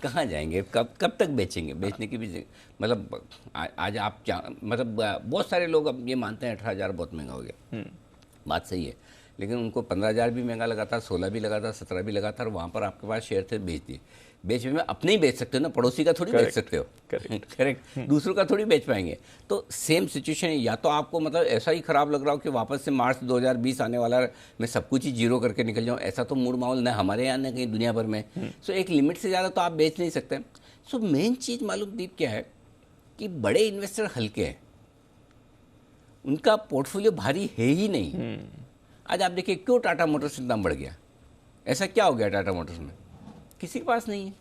कहाँ जाएंगे? कब तक बेचेंगे? बेचने की भी मतलब आज आप मतलब बहुत सारे लोग अब ये मानते हैं 18,000 बहुत महंगा हो गया। बात सही है, लेकिन उनको 15,000 भी महंगा लगा था, 16 भी लगा था, 17 भी लगा था, और वहाँ पर आपके पास शेयर थे, बेच दिए। बेच में अपने ही बेच सकते हो ना, पड़ोसी का थोड़ी बेच सकते हो। करेक्ट। दूसरों का थोड़ी बेच पाएंगे। तो सेम सिचुएशन है, या तो आपको मतलब ऐसा ही खराब लग रहा हो कि वापस से मार्च 2020 आने वाला है, मैं सब कुछ ही जीरो करके निकल जाऊँ, ऐसा तो मूड माहौल ना हमारे यहाँ ना कहीं दुनिया भर में। सो एक लिमिट से ज़्यादा तो आप बेच नहीं सकते। सो मेन चीज़ मालूम दीप क्या है कि बड़े इन्वेस्टर हल्के हैं, उनका पोर्टफोलियो भारी है ही नहीं। आज आप देखिए क्यों टाटा मोटर्स इतना बढ़ गया, ऐसा क्या हो गया टाटा मोटर्स में? किसी के पास नहीं है,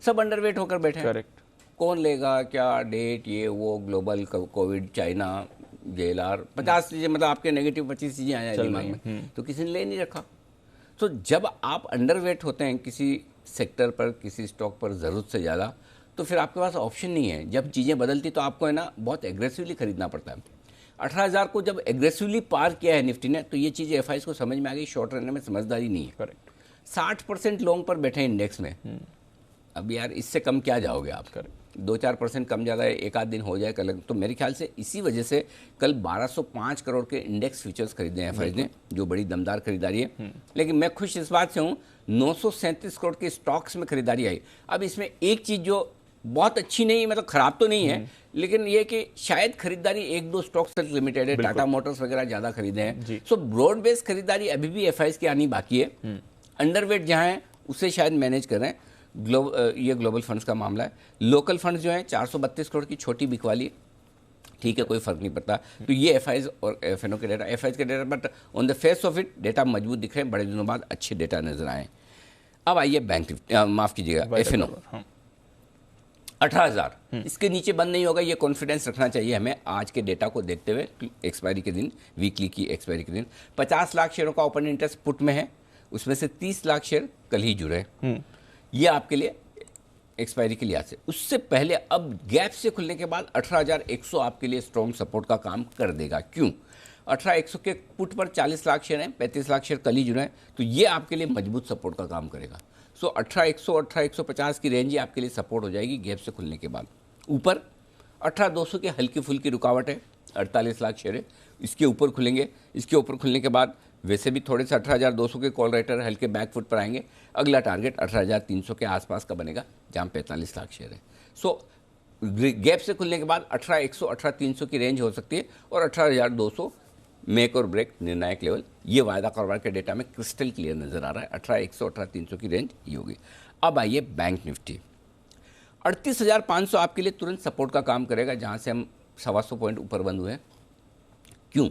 सब अंडरवेट होकर बैठे हैं। करेक्ट। कौन लेगा क्या, डेट ये वो, ग्लोबल, कोविड, चाइना, JLR, 50 चीज़ें, मतलब आपके नेगेटिव 25 चीज़ें आ जाए दिमाग में, तो किसी ने ले नहीं रखा। तो जब आप अंडरवेट होते हैं किसी सेक्टर पर, किसी स्टॉक पर ज़रूरत से ज़्यादा, तो फिर आपके पास ऑप्शन नहीं है। जब चीज़ें बदलती तो आपको है ना बहुत एग्रेसिवली खरीदना पड़ता है। 18,000 को जब एग्रेसिवली पार किया है निफ्टी ने, तो ये चीज़ FIs को समझ में आ गई, शॉर्ट रन में समझदारी नहीं है। करेक्ट। 60% लॉन्ग पर बैठे इंडेक्स में। अब यार इससे कम क्या जाओगे आप? 2-4% कम ज़्यादा है, एक आध दिन हो जाए कल। तो मेरे ख्याल से इसी वजह से कल 1205 करोड़ के इंडेक्स फ्यूचर्स खरीदे हैं FIs ने, जो बड़ी दमदार खरीदारी है। लेकिन मैं खुश इस बात से हूँ, 937 करोड़ के स्टॉक्स में खरीदारी आई। अब इसमें एक चीज़ जो बहुत अच्छी नहीं, मतलब खराब तो नहीं है, लेकिन ये कि शायद खरीदारी 1-2 स्टॉक से लिमिटेड है। टाटा मोटर्स वगैरह ज़्यादा खरीदे हैं। सो ब्रॉड बेस्ड खरीदारी अभी भी FIs की आनी बाकी है। अंडरवेट जहाँ है उसे शायद मैनेज कर रहे हैं। ये ग्लोबल फंड्स का मामला है। लोकल फंड्स जो हैं 432 करोड़ की छोटी बिकवाली, ठीक है, कोई फर्क नहीं पड़ता। तो ये FIs और FNO के डेटा, FIs के data, but on the face of it data मजबूत दिख रहे हैं, बड़े दिनों बाद अच्छे डेटा नजर आए। अब आइए बैंक, माफ कीजिएगा, FNO 18,000, इसके नीचे बंद नहीं होगा, ये कॉन्फिडेंस रखना चाहिए हमें आज के डेटा को देखते हुए। एक्सपायरी के दिन, वीकली की एक्सपायरी के दिन 50 लाख शेयरों का ओपन इंटरेस्ट पुट में है। उसमें से 30 लाख शेयर कल ही जुड़े। ये आपके लिए एक्सपायरी के लिहाज से। उससे पहले अब गैप से खुलने के बाद 18,100 आपके लिए स्ट्रॉन्ग सपोर्ट का काम कर देगा। क्यों? 18,100 के पुट पर 40 लाख शेयर हैं, 35 लाख शेयर कल ही जुड़े हैं, तो ये आपके लिए मजबूत सपोर्ट का काम करेगा। सो 18,100 18,150 की रेंज ही आपके लिए सपोर्ट हो जाएगी गैप से खुलने के बाद। ऊपर 18,200 की हल्की फुल्की रुकावट है, 48 लाख शेयर है, इसके ऊपर खुलेंगे। इसके ऊपर खुलने के बाद वैसे भी थोड़े से 18,200 के कॉल राइटर हल्के बैकफुट पर आएंगे। अगला टारगेट 18,300 के आसपास का बनेगा, जहां 45 लाख शेयर है। सो गैप से खुलने के बाद 18,100 18,300 की रेंज हो सकती है और 18,200 मेक और ब्रेक निर्णायक लेवल। ये वायदा कारोबार के डेटा में क्रिस्टल क्लियर नजर आ रहा है। 18,100 18,300 की रेंज ही होगी। अब आइए बैंक निफ्टी। 38,500 आपके लिए तुरंत सपोर्ट का काम करेगा, जहां से हम 125 पॉइंट ऊपर बंद हुए हैं। क्यों?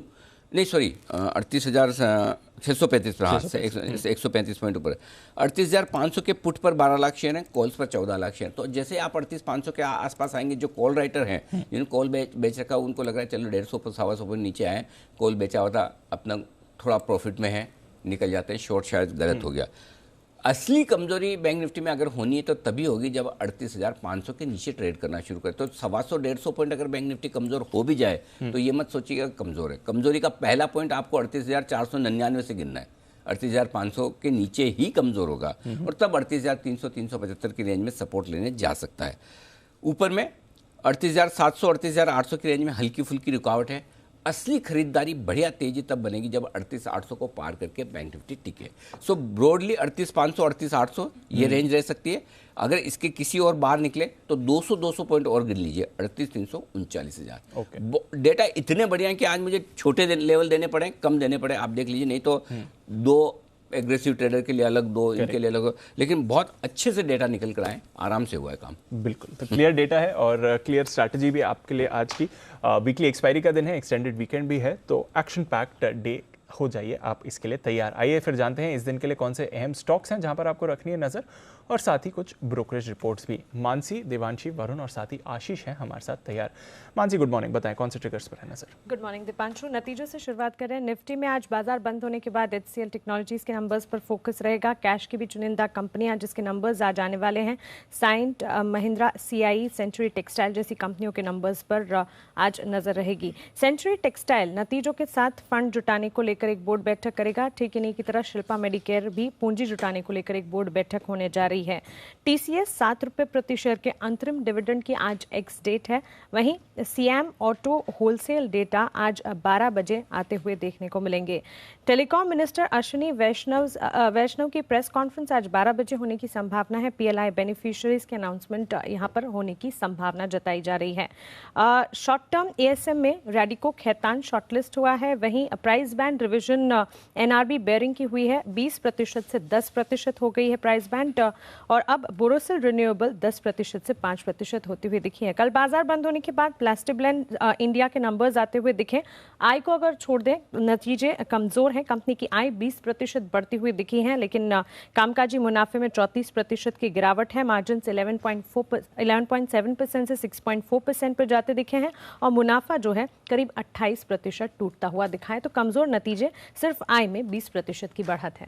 नहीं सॉरी, 38,635 पर, हाँ, 135 पॉइंट ऊपर है। 38,500 के पुट पर 12 लाख शेयर हैं, कॉल्स पर 14 लाख शेयर। तो जैसे आप 38,500 के आसपास आएंगे, जो कॉल राइटर हैं जिन्होंने कॉल बेच रखा, उनको लग रहा है चलो 150 पर 125 पॉइंट नीचे आए, कॉल बेचा हुआ था, अपना थोड़ा प्रॉफिट में है, निकल जाते हैं। शॉर्ट शायद गलत हो गया। असली कमजोरी बैंक निफ्टी में अगर होनी है तो तभी होगी जब 38,500 के नीचे ट्रेड करना शुरू करे। तो 125-150 पॉइंट अगर बैंक निफ्टी कमजोर हो भी जाए तो ये मत सोचिएगा कमजोर है। कमजोरी का पहला पॉइंट आपको 38,499 से गिनना है। 38,500 के नीचे ही कमजोर होगा और तब 38,300 375 की रेंज में सपोर्ट लेने जा सकता है। ऊपर में 38,700 38,800 की रेंज में हल्की फुल्की रुकावट है। असली खरीदारी बढ़िया तेजी तब बनेगी जब 38,800 को पार करके बैंक निफ्टी टिके। सो ब्रॉडली 38,500 38,800 ये रेंज रह सकती है। अगर इसके किसी और बाहर निकले तो 200 पॉइंट और गिन लीजिए, 38,300 39,000। डेटा इतने बढ़िया हैं कि आज मुझे छोटे लेवल देने पड़े, कम देने पड़े, आप देख लीजिए। नहीं तो दो एग्रेसिव ट्रेडर के लिए अलग, दो इनके लिए अलग, लेकिन बहुत अच्छे से डेटा निकल कर आए, आराम से हुआ है काम। बिल्कुल, तो क्लियर डेटा है और क्लियर स्ट्रैटेजी भी आपके लिए आज की। वीकली एक्सपायरी का दिन है, एक्सटेंडेड वीकेंड भी है, तो एक्शन पैक्ड डे हो जाइए आप इसके लिए तैयार। आइए फिर जानते हैं इस दिन के लिए कौन से अहम स्टॉक्स हैं जहां पर आपको रखनी है नजर, और साथ ही कुछ ब्रोकरेज रिपोर्ट्स भी। मानसी, देवांशी, वरुण और साथ ही आशीष हैं हमारे साथ तैयार। मानसी, गुड मॉर्निंग, बताएं कौन से ट्रिगर्स पर है नजर? Good morning Deepanshu. नतीजों से शुरुआत करें। निफ्टी में आज बाजार बंद होने के बाद HCL टेक्नोलॉजीज के नंबर्स पर फोकस रहेगा। कैश की भी चुनिंदा कंपनियां जिसके नंबर्स आज आने वाले हैं, Cyient, Mahindra, CIE, century textile जैसी कंपनियों के नंबर्स पर आज नजर रहेगी। सेंचुरी टेक्सटाइल नतीजों के साथ फंड जुटाने को लेकर एक बोर्ड बैठक करेगा। ठीक इन्हीं की तरह शिल्पा मेडिकेयर भी पूंजी जुटाने को लेकर एक बोर्ड बैठक होने जा रही है। TCS 7 रुपये प्रति शेयर के अंतरिम डिविडेंड की आज एक्स डेट है। वहीं CM ऑटो होलसेल डेटा आज 12 बजे आते हुए देखने को मिलेंगे। टेलीकॉम मिनिस्टर अश्विनी वैष्णव की प्रेस कॉन्फ्रेंस आज 12 बजे होने की संभावना है। PLI बेनिफिशियरीज के अनाउंसमेंट यहां पर होने की संभावना जताई जा रही है। शॉर्ट टर्म ASM में रैडिको खैतान शॉर्टलिस्ट हुआ है। वहीं price band revision NRB bearing की हुई है, 20% से 10% हो गई है प्राइस बैंड, और अब बोरोसिल रिन्यूएबल 10% से 5% होती हुई दिखी है। कल बाजार बंद होने के बाद प्लास्टिब्लेंड इंडिया के नंबर्स आते हुए दिखे। आय को अगर छोड़ दें, नतीजे कमजोर हैं। कंपनी की आय 20% बढ़ती हुई दिखी है, लेकिन कामकाजी मुनाफे में 34% की गिरावट है। मार्जिन 11.7% से 6.4% पर जाते दिखे हैं और मुनाफा जो है करीब 28% टूटता हुआ दिखा है। तो कमजोर नतीजे, सिर्फ आय में 20% की बढ़त है।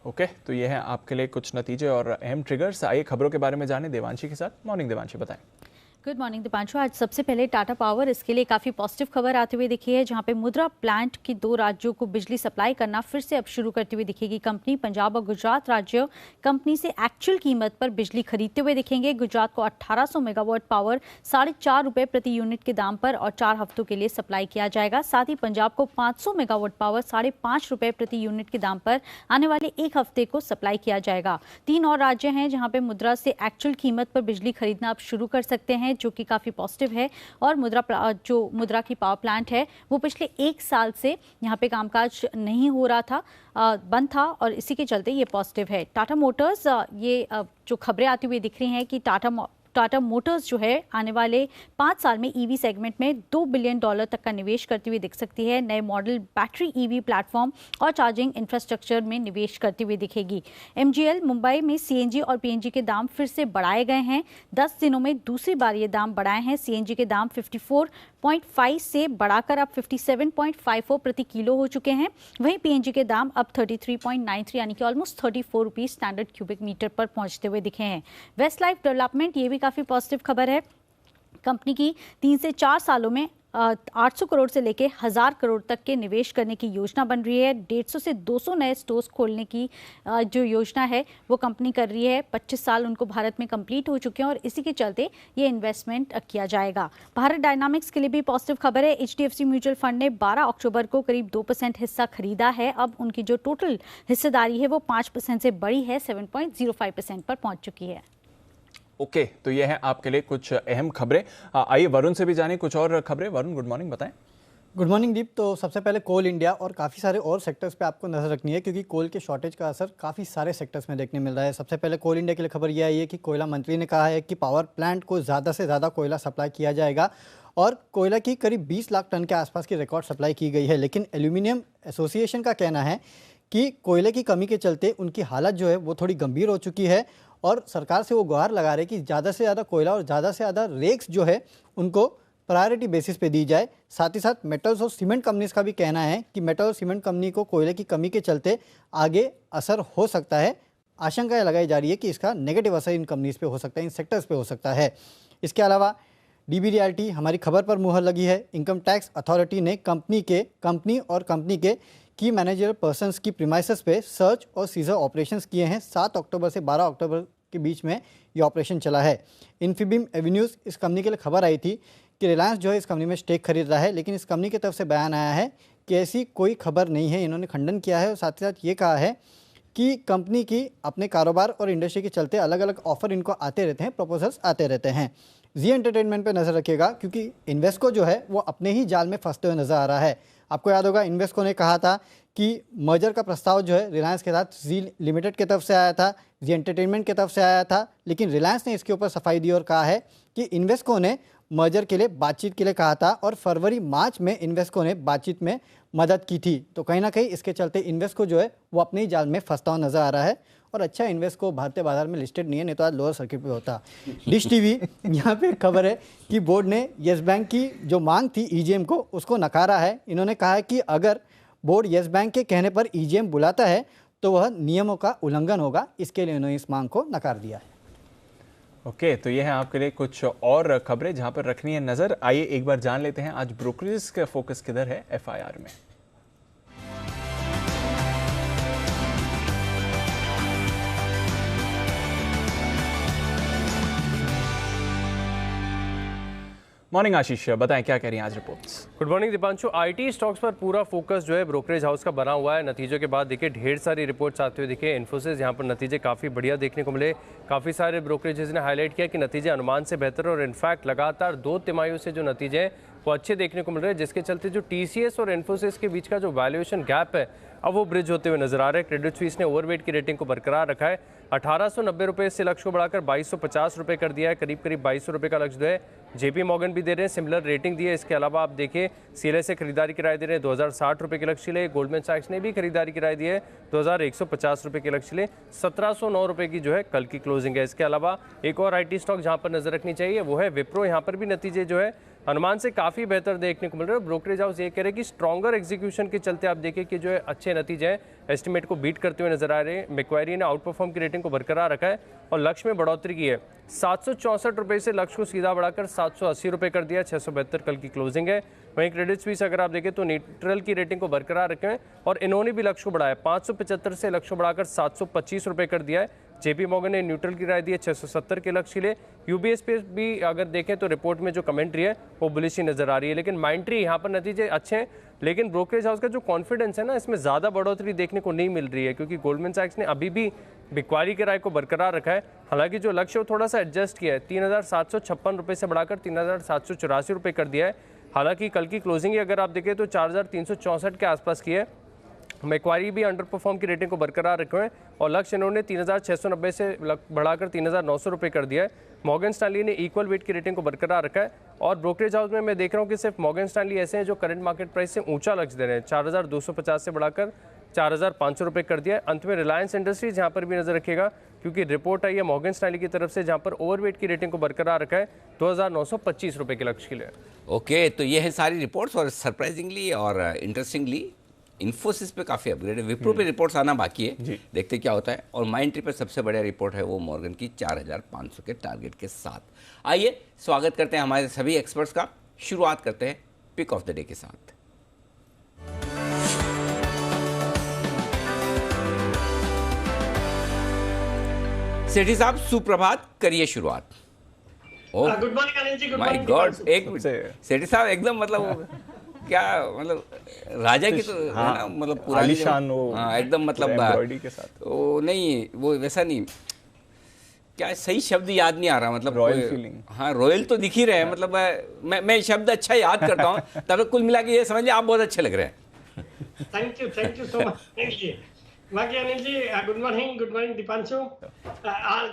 ओके, तो ये हैं आपके लिए कुछ नतीजे और अहम ट्रिगर्स। आइए खबरों के बारे में जानें देवांशी के साथ। मॉर्निंग देवांशी, बताएं। Good morning Deepanshu. आज सबसे पहले टाटा पावर, इसके लिए काफ़ी पॉजिटिव खबर आती हुई दिखी है, जहां पे मुद्रा प्लांट की 2 राज्यों को बिजली सप्लाई करना फिर से अब शुरू करती हुई दिखेगी। कंपनी पंजाब और गुजरात राज्य कंपनी से एक्चुअल कीमत पर बिजली खरीदते हुए दिखेंगे। गुजरात को 1800 मेगावाट पावर 4.5 रुपये प्रति यूनिट के दाम पर और 4 हफ्तों के लिए सप्लाई किया जाएगा। साथ ही पंजाब को 500 मेगावाट पावर 5.5 रुपये प्रति यूनिट के दाम पर आने वाले 1 हफ्ते को सप्लाई किया जाएगा। 3 और राज्य हैं जहाँ पे मुद्रा से एक्चुअल कीमत पर बिजली खरीदना आप शुरू कर सकते हैं, जो कि काफ़ी पॉजिटिव है। और मुद्रा की पावर प्लांट है वो पिछले 1 साल से यहाँ पे कामकाज नहीं हो रहा था, बंद था, और इसी के चलते ये पॉजिटिव है। टाटा मोटर्स, ये जो खबरें आती हुई दिख रही हैं कि टाटा टाटा मोटर्स जो है आने वाले 5 साल में ईवी सेगमेंट में $2 बिलियन तक का निवेश करती हुई दिख सकती है। नए मॉडल बैटरी ईवी प्लेटफॉर्म और चार्जिंग इंफ्रास्ट्रक्चर में निवेश करती हुई दिखेगी। MGL मुंबई में CNG और PNG के दाम फिर से बढ़ाए गए हैं। 10 दिनों में दूसरी बार ये दाम बढ़ाए हैं। CNG के दाम 54.5 से बढ़ाकर अब 57.54 प्रति किलो हो चुके हैं। वहीं PNG के दाम अब 33.93 यानी कि almost 34 rupees standard cubic metre पर पहुंचते हुए दिखे हैं। वेस्ट लाइफ डेवलपमेंट, ये भी काफी पॉजिटिव खबर है। कंपनी की 3 से 4 सालों में 800 करोड़ से लेकर 1000 करोड़ तक के निवेश करने की योजना बन रही है। 150 से 200 नए स्टोर्स खोलने की जो योजना है वो कंपनी कर रही है। 25 साल उनको भारत में कंप्लीट हो चुके हैं और इसी के चलते ये इन्वेस्टमेंट किया जाएगा। भारत डायनामिक्स के लिए भी पॉजिटिव खबर है। HDFC म्यूचुअल फंड ने 12 अक्टूबर को करीब 2% हिस्सा खरीदा है। अब उनकी जो टोटल हिस्सेदारी है वो 5% से बढ़ी है, 7.05% पर पहुंच चुकी है। ओके, तो ये है आपके लिए कुछ अहम खबरें। आइए वरुण से भी जाने कुछ और खबरें। वरुण, गुड मॉर्निंग, बताएं। गुड मॉर्निंग दीप। तो सबसे पहले कोल इंडिया और काफ़ी सारे और सेक्टर्स पे आपको नजर रखनी है, क्योंकि कोल के शॉर्टेज का असर काफ़ी सारे सेक्टर्स में देखने मिल रहा है। सबसे पहले कोल इंडिया के लिए खबर यह आई है कि कोयला मंत्री ने कहा है कि पावर प्लांट को ज़्यादा से ज़्यादा कोयला सप्लाई किया जाएगा और कोयला की करीब 20 लाख टन के आसपास की रिकॉर्ड सप्लाई की गई है। लेकिन एल्यूमिनियम एसोसिएशन का कहना है कि कोयले की कमी के चलते उनकी हालत जो है वो थोड़ी गंभीर हो चुकी है और सरकार से वो गुहार लगा रहे कि ज़्यादा से ज़्यादा कोयला और ज़्यादा से ज़्यादा रेक्स जो है उनको प्रायोरिटी बेसिस पे दी जाए। साथ ही साथ मेटल्स और सीमेंट कंपनीज का भी कहना है कि मेटल और सीमेंट कंपनी को कोयले की कमी के चलते आगे असर हो सकता है। आशंकाएं लगाई जा रही है कि इसका नेगेटिव असर इन कंपनीज पे हो सकता है, इन सेक्टर्स पे हो सकता है। इसके अलावा DB Realty हमारी खबर पर मुहर लगी है। इनकम टैक्स अथॉरिटी ने कंपनी के की मैनेजर पर्सन्स की प्रीमाइसेस पे सर्च और सीजर ऑपरेशंस किए हैं। 7 अक्टूबर से 12 अक्टूबर के बीच में ये ऑपरेशन चला है। इन्फीबीम एवेन्यूज़ इस कंपनी के लिए खबर आई थी कि रिलायंस जो है इस कंपनी में स्टेक खरीद रहा है, लेकिन इस कंपनी की तरफ से बयान आया है कि ऐसी कोई खबर नहीं है। इन्होंने खंडन किया है और साथ ही साथ ये कहा है कि कंपनी की अपने कारोबार और इंडस्ट्री के चलते अलग अलग ऑफर इनको आते रहते हैं, प्रपोजल्स आते रहते हैं। जी एंटरटेनमेंट पे नज़र रखिएगा, क्योंकि इन्वेस्को जो है वो अपने ही जाल में फंसते हुए नजर आ रहा है। आपको याद होगा इन्वेस्को ने कहा था कि मर्जर का प्रस्ताव जो है रिलायंस के साथ जी लिमिटेड की तरफ से आया था, जी एंटरटेनमेंट की तरफ से आया था, लेकिन रिलायंस ने इसके ऊपर सफाई दी और कहा है कि इन्वेस्को ने मर्जर के लिए बातचीत के लिए कहा था और फरवरी-मार्च में इन्वेस्को ने बातचीत में मदद की थी। तो कहीं ना कहीं इसके चलते इन्वेस्को जो है वो अपने ही जाल में फंसता हुआ नजर आ रहा है। और अच्छा इन्वेस्को भारतीय बाजार में लिस्टेड नहीं है, नहीं तो आज लोअर सर्किट पे होता। डिश टीवी यहाँ पे खबर है कि बोर्ड ने येस बैंक की जो मांग थी EGM को, उसको नकारा है। इन्होंने कहा है कि अगर बोर्ड येस बैंक के कहने पर EGM बुलाता है तो वह नियमों का उल्लंघन होगा। इसके लिए उन्होंने इस मांग को नकार दिया है। ओके, तो ये है आपके लिए कुछ और खबरें जहां पर रखनी है नजर। आइए एक बार जान लेते हैं आज ब्रोकरेज का फोकस किधर है FIR में। मॉर्निंग आशीष, बताएं क्या कह रही हैं आज reports. Good morning Deepanshu. IT stocks पर पूरा फोकस जो है ब्रोकरेज हाउस का बना हुआ है। नतीजों के बाद देखिए ढेर सारी रिपोर्ट्स आते हुए दिखे। इन्फोसिस यहाँ पर नतीजे काफ़ी बढ़िया देखने को मिले। काफ़ी सारे ब्रोकरेजेस ने हाईलाइट किया कि नतीजे अनुमान से बेहतर और इनफैक्ट लगातार 2 तिमाहियों से जो नतीजे हैं वो अच्छे देखने को मिल रहे हैं, जिसके चलते जो TCS और इन्फोसिस के बीच का जो वैल्यूएशन गैप है अब वो ब्रिज होते हुए नजर आ रहे हैं। क्रेडिट स्विस ने ओवरवेट की रेटिंग को बरकरार रखा है। 1890 रुपये से लक्ष्य को बढ़ाकर 2250 रुपये कर दिया है। करीब 2200 रुपये का लक्ष्य जो है JP मॉर्गन भी दे रहे हैं, सिमिलर रेटिंग दी है। इसके अलावा आप देखिए CLA से खरीदारी की राय दे रहे हैं 2060 रुपये के लक्ष्य लिए। गोल्डमैन सैक्स ने भी खरीदारी की राय दी है 2150 रुपये के लक्ष्य लिए। 1709 रुपये की जो है कल की क्लोजिंग है। इसके अलावा एक और IT स्टॉक जहाँ पर नजर रखनी चाहिए वो है विप्रो। यहाँ पर भी नतीजे जो है अनुमान से काफ़ी बेहतर देखने को मिल रहे हैं। ब्रोकरेज हाउस ये कह रहे हैं कि स्ट्रॉन्गर एग्जीक्यूशन के चलते आप देखिए कि जो है अच्छे नतीजे हैं, एस्टिमेट को बीट करते हुए नजर आ रहे हैं। मैक्वायरी ने आउट परफॉर्म की रेटिंग को बरकरार रखा है और लक्ष्य में बढ़ोतरी की है। 764 रुपये से लक्ष्य को सीधा बढ़ाकर 780 रुपये कर दिया। 672 कल की क्लोजिंग है। वहीं क्रेडिट स्विस अगर आप देखें तो न्यूट्रल की रेटिंग को बरकरार रखे हैं और इन्होंने भी लक्ष्य को बढ़ाया। 575 से लक्ष्य को बढ़ाकर 725 रुपये कर दिया है। JP मॉर्गन ने न्यूट्रल की राय दी है 670 के लक्ष्य के लिए। UBS पे भी अगर देखें तो रिपोर्ट में जो कमेंट्री है वो बुलिश ही नजर आ रही है। लेकिन माइंट्री यहाँ पर नतीजे अच्छे हैं, लेकिन ब्रोकरेज हाउस का जो कॉन्फिडेंस है ना इसमें ज़्यादा बढ़ोतरी देखने को नहीं मिल रही है, क्योंकि गोल्डमैन सैक्स ने अभी भी बिक्वारी के राय को बरकरार रखा है। हालांकि जो लक्ष्य वो थोड़ा सा एडजस्ट किया है, 3756 रुपये से बढ़ाकर 3784 रुपये कर दिया है। हालांकि कल की क्लोजिंग अगर आप देखें तो 4364 के आसपास की है। मैक्वारी भी अंडर परफॉर्म की रेटिंग को बरकरार रखे हुए हैं और लक्ष्य इन्होंने 3690 से बढ़ाकर 3900 रुपये कर दिया है। मॉर्गन स्टैनली ने इक्वल वेट की रेटिंग को बरकरार रखा है और ब्रोकरेज हाउस में मैं देख रहा हूँ कि सिर्फ मॉर्गन स्टैनली ऐसे हैं जो करंट मार्केट प्राइस से ऊंचा लक्ष्य दे रहे हैं। 4250 से बढ़ाकर 4500 रुपये कर दिया है। अंत में रिलायंस इंडस्ट्रीज यहाँ पर भी नजर रखिएगा क्योंकि रिपोर्ट आई है मॉर्गन स्टैनली की तरफ से जहाँ पर ओवरवेट की रेटिंग को बरकरार रखा है 2925 रुपये के लक्ष्य के लिए। ओके, तो ये है सारी रिपोर्ट्स और सरप्राइजिंगली और इंटरेस्टिंगली इन्फोसिस पे काफ़ी अपग्रेड है, विप्रो पे रिपोर्ट्स आना बाकी है, देखते क्या होता है। और माइंड ट्री पे सबसे बढ़िया रिपोर्ट है वो मॉर्गन की 4500 के टारगेट के साथ। आइए स्वागत करते हैं हमारे सभी एक्सपर्ट्स का। शुरुआत करते हैं पिक ऑफ द डे के साथ। सेठी साहब सुप्रभात, करिए शुरुआत। Good morning Anil ji. Good my morning god, एक मिनट सेठी साहब, एकदम मतलब क्या मतलब राजा की तो है ना, मतलब पुरानी आलीशान वो, हाँ एकदम मतलब एम्ब्रॉयडरी के साथ वो नहीं, वो वैसा नहीं, क्या सही शब्द याद नहीं आ रहा, मतलब रॉयल फीलिंग। हाँ रॉयल तो दिख ही रहे हैं, मतलब मैं शब्द अच्छा याद करता हूँ तब कुल मिला के ये समझ लिया आप बहुत अच्छे लग रहे हैं। Thank you so much. बाकी अनिल जी गुड मॉर्निंग दीपांशु।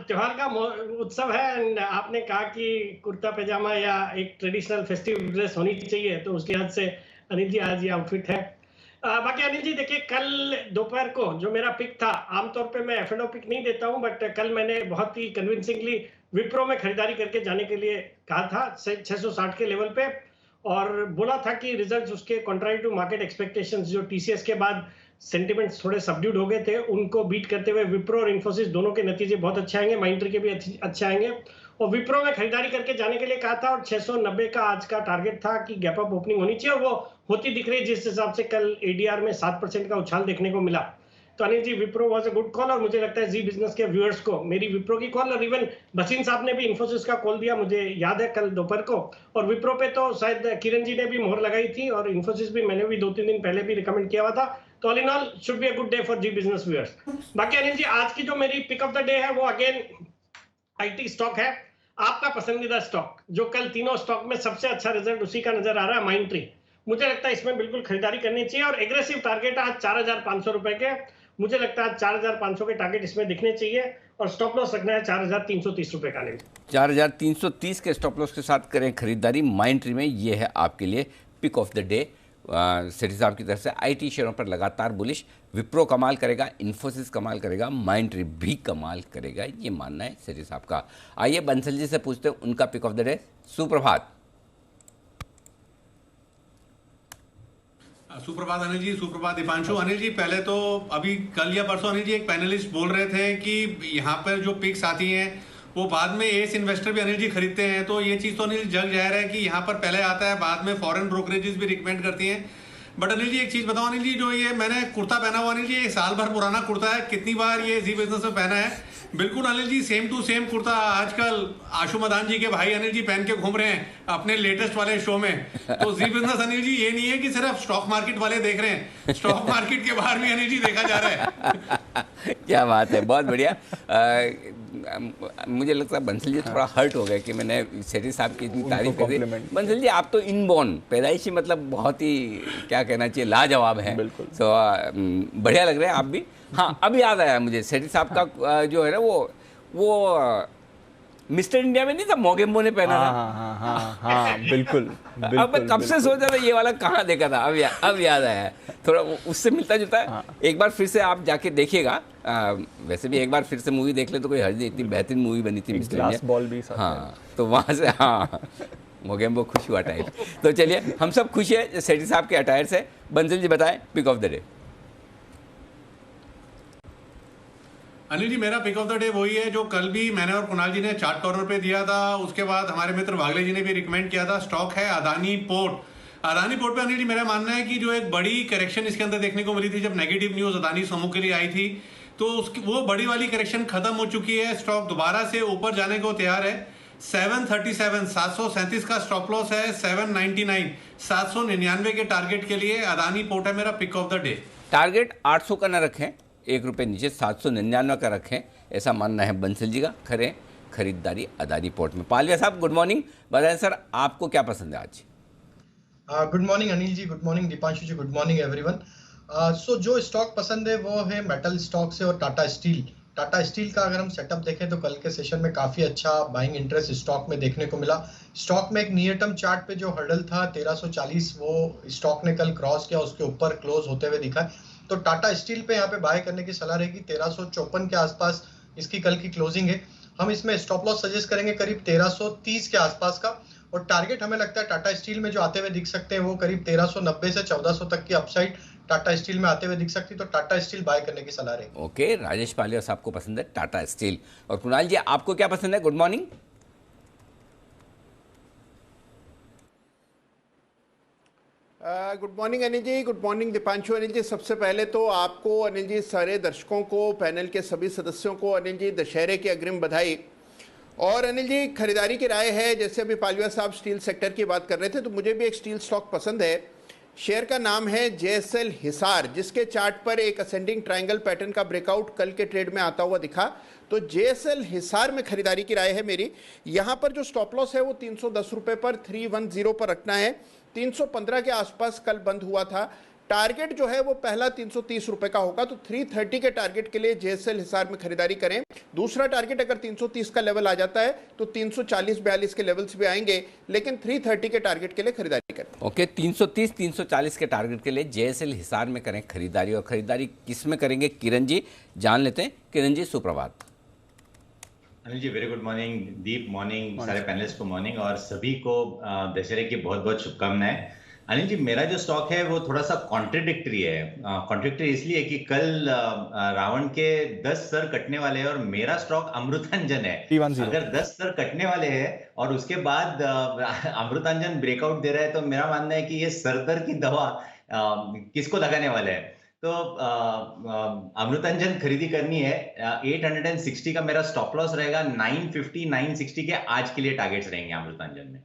त्योहार का उत्सव है एंड आपने कहा कि कुर्ता पैजामा या एक ट्रेडिशनल फेस्टिव ड्रेस होनी चाहिए, तो उसके हद से अनिल जी आज ये आउटफिट है। बाकी अनिल जी देखिए, कल दोपहर को जो मेरा पिक था, आमतौर पे मैं एफ&ओ पिक नहीं देता हूं, बट कल मैंने बहुत ही कन्विंसिंगली विप्रो में खरीदारी करके जाने के लिए कहा था 660 के लेवल पे, और बोला था कि रिजल्ट्स उसके कॉन्ट्रारी टू मार्केट एक्सपेक्टेशंस, जो टीसीएस के बाद सेंटिमेंट्स थोड़े सबड्यूड हो गए थे, उनको बीट करते हुए विप्रो और इन्फोसिस दोनों के नतीजे बहुत अच्छे आएंगे, माइंडट्री के भी अच्छे आएंगे। और विप्रो में खरीदारी करके जाने के लिए कहा था और 690 का आज का टारगेट था कि गैप अप ओपनिंग होनी चाहिए, और वो होती दिख रही है जिस हिसाब से कल एडीआर में 7% का उछाल देखने को मिला। तो Anil ji Wipro was a good call, और मुझे लगता है जी बिजनेस के व्यूअर्स को मेरी विप्रो की कॉल, और इवन भसीन साहब ने भी इन्फोसिस का कॉल दिया, मुझे याद है कल दोपहर को। और विप्रो पे तो शायद किरण जी ने भी मोहर लगाई थी, और इन्फोसिस भी मैंने भी 2-3 दिन पहले भी रिकमेंड किया हुआ था। तो all in all should be a good day for Zee business viewers. बाकी अनिल जी आज की जो मेरी पिक ऑफ द डे है वो अगेन आईटी स्टॉक है, आपका पसंदीदा स्टॉक, जो कल तीनों स्टॉक में सबसे अच्छा रिजल्ट उसी का नजर आ रहा है, माइंडट्री। मुझे लगता है इसमें बिल्कुल खरीदारी करनी चाहिए, और एग्रेसिव टारगेट आज 4500 रुपए के, मुझे लगता है 4500 के टारगेट इसमें दिखने चाहिए, और स्टॉप लॉस रखना है 4330 रुपए का। 4330 के स्टॉप लॉस के साथ करें खरीदारी माइंडट्री में। ये है आपके लिए पिक ऑफ द डे सेठी साहब की तरफ से। आईटी शेयरों पर लगातार बुलिश, विप्रो कमाल करेगा, इन्फोसिस कमाल करेगा, माइंडट्री भी कमाल करेगा, ये मानना है सेठी साहब का। आइए बंसल जी से पूछते हैं उनका पिक ऑफ द डे। सुप्रभात। सुप्रभात अनिल जी, सुप्रभात दीपांशु। अनिल जी पहले तो अभी कल या परसों अनिल जी एक पैनलिस्ट बोल रहे थे कि यहाँ पर जो पिक्स आती हैं वो बाद में एस इन्वेस्टर भी अनिल जी खरीदते हैं, तो ये चीज़ तो अनिल जग जाहिर है कि यहाँ पर पहले आता है, बाद में फॉरेन ब्रोकरेजेस भी रिकमेंड करती हैं। बट अनिल जी एक चीज़ बताओ अनिल जी, जो ये मैंने कुर्ता पहना हुआ अनिल जी, ये साल भर पुराना कुर्ता है, कितनी बार ये जी बिजनेस में पहना है, बिल्कुल Anil ji same to same kurta आजकल आशु मदान जी के भाई अनिल जी पहन के घूम रहे हैं अपने लेटेस्ट वाले शो में। तो जी बिजनेस अनिल जी ये नहीं है कि सिर्फ स्टॉक मार्केट वाले देख रहे हैं, स्टॉक मार्केट के बाहर भी अनिल जी देखा जा रहा है। क्या बात है, बहुत बढ़िया। मुझे लगता है बंसल जी थोड़ा हर्ट हो गए कि मैंने सेठी साहब की इतनी तारीफ कर दी। बंसल जी आप तो इनबॉर्न, पैदाइशी मतलब बहुत ही क्या कहना चाहिए लाजवाब हैं, तो बढ़िया लग रहे हैं आप भी। हाँ अब याद आया मुझे, सेठी साहब का जो है ना वो मिस्टर इंडिया में नहीं था, मोगेम्बो ने पहना था। हाँ, बिल्कुल। अब मैं कब से सोचा था ये वाला कहाँ देखा था, अब याद आया है, थोड़ा उससे मिलता जुलता है। एक बार फिर से आप जाके देखिएगा, वैसे भी एक बार फिर से मूवी देख ले तो कोई हर्ज नहीं, इतनी बेहतरीन मूवी बनी थी मिस्टर इंडिया। बॉल भी साथ हाँ तो वहाँ से हाँ मोगेम्बो खुश हुआ टाइप। तो चलिए हम सब खुश है सेठी साहब के अटायर से। बंसल जी बताएं pick of the day. Anil ji मेरा पिक ऑफ द डे वही है जो कल भी मैंने और कुणाल जी ने चार्ट कॉर्नर पे दिया था, उसके बाद हमारे मित्र वागले जी ने भी रिकमेंड किया था। स्टॉक है अदानी पोर्ट। अदानी पोर्ट पे अनिल जी मेरा मानना है कि जो एक बड़ी करेक्शन इसके अंदर देखने को मिली थी जब नेगेटिव न्यूज अदानी समूह के लिए आई थी, तो उसकी वो बड़ी वाली करेक्शन खत्म हो चुकी है। स्टॉक दोबारा से ऊपर जाने को तैयार है। 737 737 का स्टॉप लॉस है, 799 799 के टारगेट के लिए अदानी पोर्ट है मेरा pick of the day. Target 800 का न रखें, 1 रुपये नीचे 799 का रखें, ऐसा मानना है बंसल जी का। खरें खरीदारी अदानी पोर्ट में। पालिया साहब गुड मॉर्निंग, बताएं सर आपको क्या पसंद है आज? Good morning Anil ji, good morning Deepanshu जी, गुड मॉर्निंग एवरीवन। सो जो स्टॉक पसंद है वो है मेटल स्टॉक से और टाटा स्टील। टाटा स्टील का अगर हम सेटअप देखें तो कल के सेशन में काफ़ी अच्छा बाइंग इंटरेस्ट स्टॉक में देखने को मिला। स्टॉक में एक नियर टर्म चार्ट पे जो हर्डल था 1340 वो स्टॉक ने कल क्रॉस किया, उसके ऊपर क्लोज होते हुए दिखा। तो टाटा स्टील पे यहाँ पे बाय करने की सलाह रहेगी। 1354 के आसपास इसकी कल की क्लोजिंग है। हम इसमें स्टॉप लॉस सजेस्ट करेंगे करीब 1330 के आसपास का, और टारगेट हमें लगता है टाटा स्टील में जो आते हुए दिख सकते हैं वो करीब 1390 से 1400 तक की अपसाइड टाटा स्टील में आते हुए दिख सकती है। तो टाटा स्टील बाय करने की सलाह रहेगी। ओके, राजेश पालिया साहब को पसंद है टाटा स्टील। और कुणाल जी, आपको क्या पसंद है? Good morning. Good morning Anil ji, good morning Deepanshu. Anil ji, सबसे पहले तो आपको अनिल जी, सारे दर्शकों को, पैनल के सभी सदस्यों को अनिल जी दशहरे की अग्रिम बधाई। और अनिल जी, खरीदारी की राय है, जैसे अभी पालिया साहब स्टील सेक्टर की बात कर रहे थे, तो मुझे भी एक स्टील स्टॉक पसंद है। शेयर का नाम है JSL हिसार, जिसके चार्ट पर एक असेंडिंग ट्रायंगल पैटर्न का ब्रेकआउट कल के ट्रेड में आता हुआ दिखा। तो JSL हिसार में खरीदारी की राय है मेरी। यहाँ पर जो स्टॉप लॉस है वो 310 रुपये पर 310 पर रखना है। 315 के आसपास कल बंद हुआ था। टारगेट जो है वो पहला 330 रुपए का होगा, तो 330 के टारगेट के लिए JSL हिसार में खरीदारी करें। दूसरा टारगेट अगर 330 का लेवल आ जाता है तो 340-42 के लेवल्स भी आएंगे, लेकिन 330 के टारगेट के लिए खरीदारी करें। ओके, 330-340 के टारगेट के लिए JSL हिसार में करें खरीदारी। और खरीदारी किस में करेंगे किरण जी, जान लेते हैं। किरण जी, सुप्रभात। Anil ji, very good morning. दीप मॉर्निंग, सारे पैनलिस्ट को मॉर्निंग, और सभी को दशहरे की बहुत बहुत शुभकामनाएं। अनिल जी, मेरा जो स्टॉक है वो थोड़ा सा कॉन्ट्रडिक्टरी है। कॉन्ट्रडिक्टरी इसलिए कि कल रावण के 10 सर कटने वाले हैं और मेरा स्टॉक अमृतांजन है। अगर 10 सर कटने वाले हैं और उसके बाद अमृतांजन ब्रेकआउट दे रहा है, तो मेरा मानना है कि ये सरदर्द की दवा किसको लगाने वाले हैं। तो अमृतांजन खरीदी करनी है। 860 का मेरा स्टॉप लॉस रहेगा। 950-960 के आज के लिए टारगेट्स रहेंगे अमृतांजन में।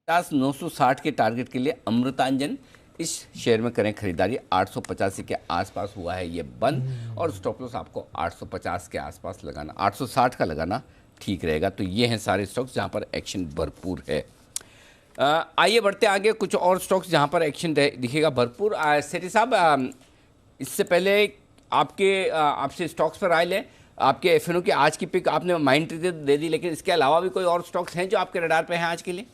960 के टारगेट के लिए अमृतांजन इस शेयर में करें खरीदारी। 885 के आसपास हुआ है ये बंद, और स्टॉप लॉस आपको 850 के आसपास लगाना, 860 का लगाना ठीक रहेगा। तो ये हैं सारे स्टॉक्स जहां पर एक्शन भरपूर है। आइए बढ़ते आगे, कुछ और स्टॉक्स जहां पर एक्शन दिखेगा भरपूर। सेठी साहब, इससे पहले आपसे स्टॉक्स पर राय लें। आपके FNO की आज की पिक आपने माइंड दे दी, लेकिन इसके अलावा भी कोई और स्टॉक्स हैं जो आपके रडार पे हैं आज के लिए?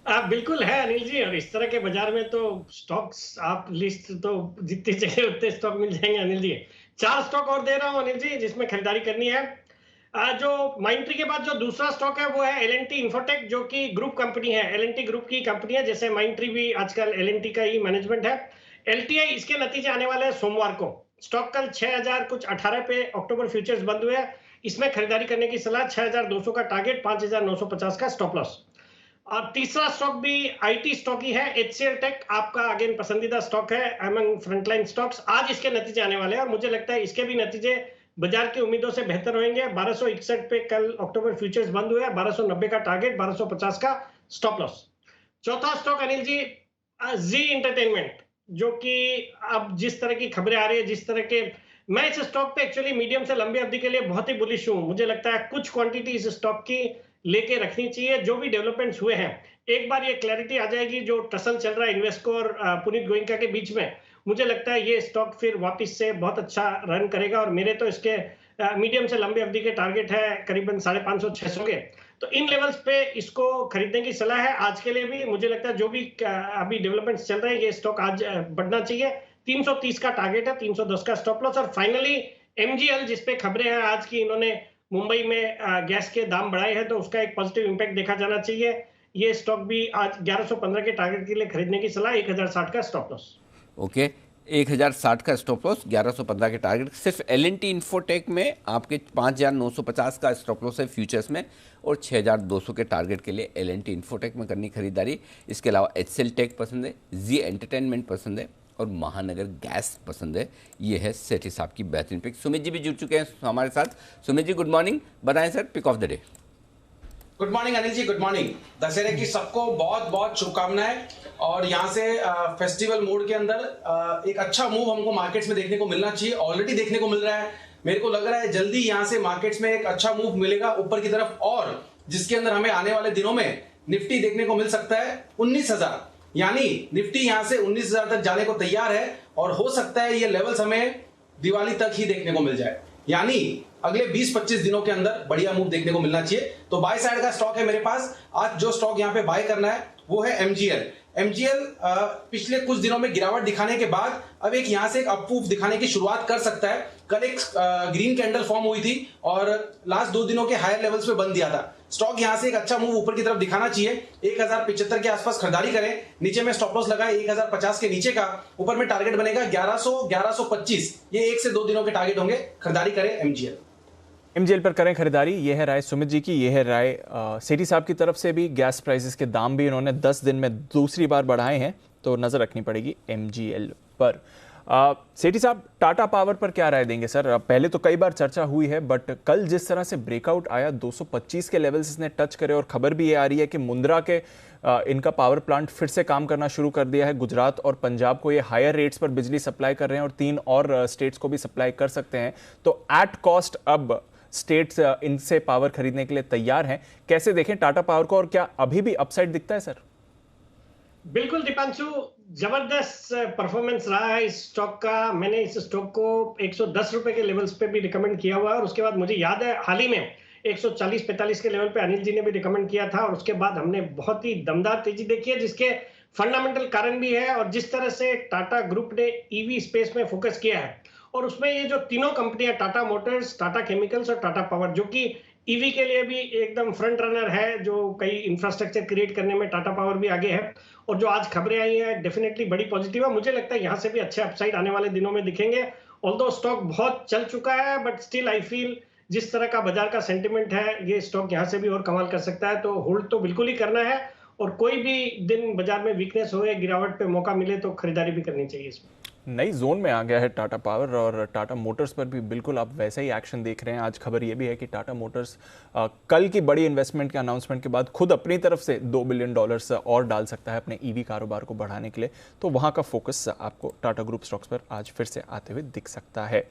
बिल्कुल है अनिल जी, और इस तरह के बाजार में तो स्टॉक्स आप लिस्ट तो जितनी जगह उतने स्टॉक मिल जाएंगे अनिल जी। 4 स्टॉक और दे रहा हूं अनिल जी जिसमें खरीदारी करनी है। जो माइंट्री के बाद जो दूसरा स्टॉक है वो है L&T इन्फोटेक, जो कि ग्रुप कंपनी है। L&T ग्रुप की कंपनी है, जैसे माइंट्री भी आजकल L&T का ही मैनेजमेंट है। LTI, इसके नतीजे आने वाले हैं सोमवार को। स्टॉक कल 6018 पे अक्टूबर फ्यूचर्स बंद हुए। इसमें खरीदारी करने की सलाह। 6200 का टारगेट, 5950 का स्टॉप लॉस। और तीसरा स्टॉक भी IT स्टॉक ही है, HCL टेक, आपका अगेन पसंदीदा स्टॉक है अमंग फ्रंटलाइन स्टॉक्स। आज इसके नतीजे आने वाले हैं और मुझे लगता है इसके भी नतीजे बाजार की उम्मीदों से बेहतर होंगे। 1261 पे कल अक्टूबर फ्यूचर्स बंद हुए। 1290 का टारगेट, 1250 का स्टॉप लॉस। चौथा स्टॉक अनिल जी, जी एंटरटेनमेंट, जो कि अब जिस तरह की खबरें आ रही है, जिस तरह के, मैं इस स्टॉक पे एक्चुअली मीडियम से लंबी अवधि के लिए बहुत ही बुलिश हूं। मुझे लगता है कुछ क्वांटिटी इस स्टॉक की लेके रखनी चाहिए। जो भी डेवलपमेंट्स हुए हैं, एक बार ये क्लैरिटी आ जाएगी, जो टसल चल रहा है इन्वेस्को और पुनीत गोयनका के बीच में, मुझे लगता है ये स्टॉक फिर वापस से बहुत अच्छा रन करेगा। और मेरे तो इसके मीडियम से लंबी अवधि के टारगेट है करीबन 550-600 के। तो इन लेवल्स पे इसको खरीदने की सलाह है आज के लिए भी। मुझे लगता है जो भी अभी डेवलपमेंट्स चल रहे हैं, ये स्टॉक आज बढ़ना चाहिए। 330 का टारगेट है, 310 का स्टॉप लॉस। और फाइनली MGL, जिसपे खबरें हैं आज की, इन्होंने मुंबई में गैस के दाम बढ़ाए हैं, तो उसका एक पॉजिटिव इंपैक्ट देखा जाना चाहिए। ये स्टॉक भी आज 1115 के टारगेट के लिए खरीदने की सलाह। 1060 का स्टॉप लॉस। ओके, 1060 का स्टॉप लॉस, 1115 के टारगेट। सिर्फ L&T इन्फोटेक में आपके 5950 का स्टॉप लॉस है फ्यूचर्स में, और 6200 के टारगेट के लिए L&T इन्फोटेक में करनी खरीदारी। इसके अलावा HCL टेक पसंद है, जी एंटरटेनमेंट पसंद है, और महानगर गैस पसंद है। ये है सेठी साहब की बेहतरीन पिक। सुमित जी भी जुड़ चुके हैं हमारे साथ। सुमित जी, गुड मॉर्निंग, बताएं sir pick of the day. Good morning Anil ji, good morning. दशहरे की सबको बहुत बहुत शुभकामनाएं। और यहाँ से फेस्टिवल मूड के अंदर एक अच्छा मूव हमको मार्केट्स में देखने को मिलना चाहिए। ऑलरेडी देखने को मिल रहा है। मेरे को लग रहा है जल्दी यहाँ से मार्केट्स में एक अच्छा मूव मिलेगा ऊपर की तरफ, और जिसके अंदर हमें आने वाले दिनों में निफ्टी देखने को मिल सकता है 19,000 यानी निफ्टी यहां से 19,000 तक जाने को तैयार है और हो सकता है ये लेवल्स हमें दिवाली तक ही देखने को मिल जाए, यानी अगले 20-25 दिनों के अंदर बढ़िया मूव देखने को मिलना चाहिए। तो बाय साइड का स्टॉक है मेरे पास। आज जो स्टॉक यहां पे बाय करना है वो है एमजीएल। एमजीएल पिछले कुछ दिनों में गिरावट दिखाने के बाद अब एक यहां से एक अपमूव दिखाने की शुरुआत कर सकता है। कल एक ग्रीन कैंडल फॉर्म हुई थी और लास्ट 2 दिनों के हायर लेवल्स पे बंद दिया था। स्टॉक यहां से एक अच्छा मूव ऊपर की तरफ दिखाना चाहिए। 1075 के आसपास खरीदारी करें। नीचे में स्टॉप लॉस लगाए 1050 के नीचे का, ऊपर में टारगेट बनेगा 1100-1125। ये 1 से 2 दिनों के टारगेट होंगे। खरीदारी करें एमजीएल। एमजीएल पर करें खरीदारी। ये है राय सुमित जी की, ये है राय सेठी साहब की तरफ से भी। गैस प्राइसेस के दाम भी इन्होंने 10 दिन में दूसरी बार बढ़ाए हैं, तो नजर रखनी पड़ेगी एमजीएल पर। सेठी साहब, टाटा पावर पर क्या राय देंगे सर? पहले तो कई बार चर्चा हुई है, बट कल जिस तरह से ब्रेकआउट आया, 225 के लेवल्स इसने टच करे और खबर भी ये आ रही है कि मुंद्रा के इनका पावर प्लांट फिर से काम करना शुरू कर दिया है। गुजरात और पंजाब को ये हायर रेट्स पर बिजली सप्लाई कर रहे हैं और 3 और स्टेट्स को भी सप्लाई कर सकते हैं। तो एट कॉस्ट अब स्टेट्स इनसे पावर खरीदने के लिए तैयार हैं। कैसे देखें टाटा पावर को और क्या अभी भी अपसाइड दिखता है सर? बिल्कुल दीपांशु, जबरदस्त परफॉर्मेंस रहा है इस स्टॉक का। मैंने इस स्टॉक को 110 रुपए के लेवल्स पे भी रिकमेंड किया हुआ है और उसके बाद मुझे याद है हाल ही में 140-45 के लेवल पे अनिल जी ने भी रिकमेंड किया था और उसके बाद हमने बहुत ही दमदार तेजी देखी है, जिसके फंडामेंटल कारण भी है। और जिस तरह से टाटा ग्रुप ने ईवी स्पेस में फोकस किया है और उसमें ये जो तीनों कंपनियां, टाटा मोटर्स, टाटा केमिकल्स और टाटा पावर, जो कि ईवी के लिए भी एकदम फ्रंट रनर है, जो कई इंफ्रास्ट्रक्चर क्रिएट करने में टाटा पावर भी आगे है, और जो आज खबरें आई हैं डेफिनेटली बड़ी पॉजिटिव है। मुझे लगता है यहाँ से भी अच्छे अपसाइड आने वाले दिनों में दिखेंगे। ऑल्दो स्टॉक बहुत चल चुका है, बट स्टिल आई फील जिस तरह का बाजार का सेंटिमेंट है, ये स्टॉक यहाँ से भी और कमाल कर सकता है। तो होल्ड तो बिल्कुल ही करना है और कोई भी दिन बाजार में वीकनेस हो, गिरावट पे मौका मिले तो खरीदारी भी करनी चाहिए। इसमें नई जोन में आ गया है टाटा पावर और टाटा मोटर्स पर भी बिल्कुल आप वैसा ही एक्शन देख रहे हैं। आज खबर ये भी है कि टाटा मोटर्स कल की बड़ी इन्वेस्टमेंट के अनाउंसमेंट के बाद खुद अपनी तरफ से $2 बिलियन और डाल सकता है अपने ईवी कारोबार को बढ़ाने के लिए। तो वहां का फोकस आपको टाटा ग्रुप स्टॉक्स पर आज फिर से आते हुए दिख सकता है।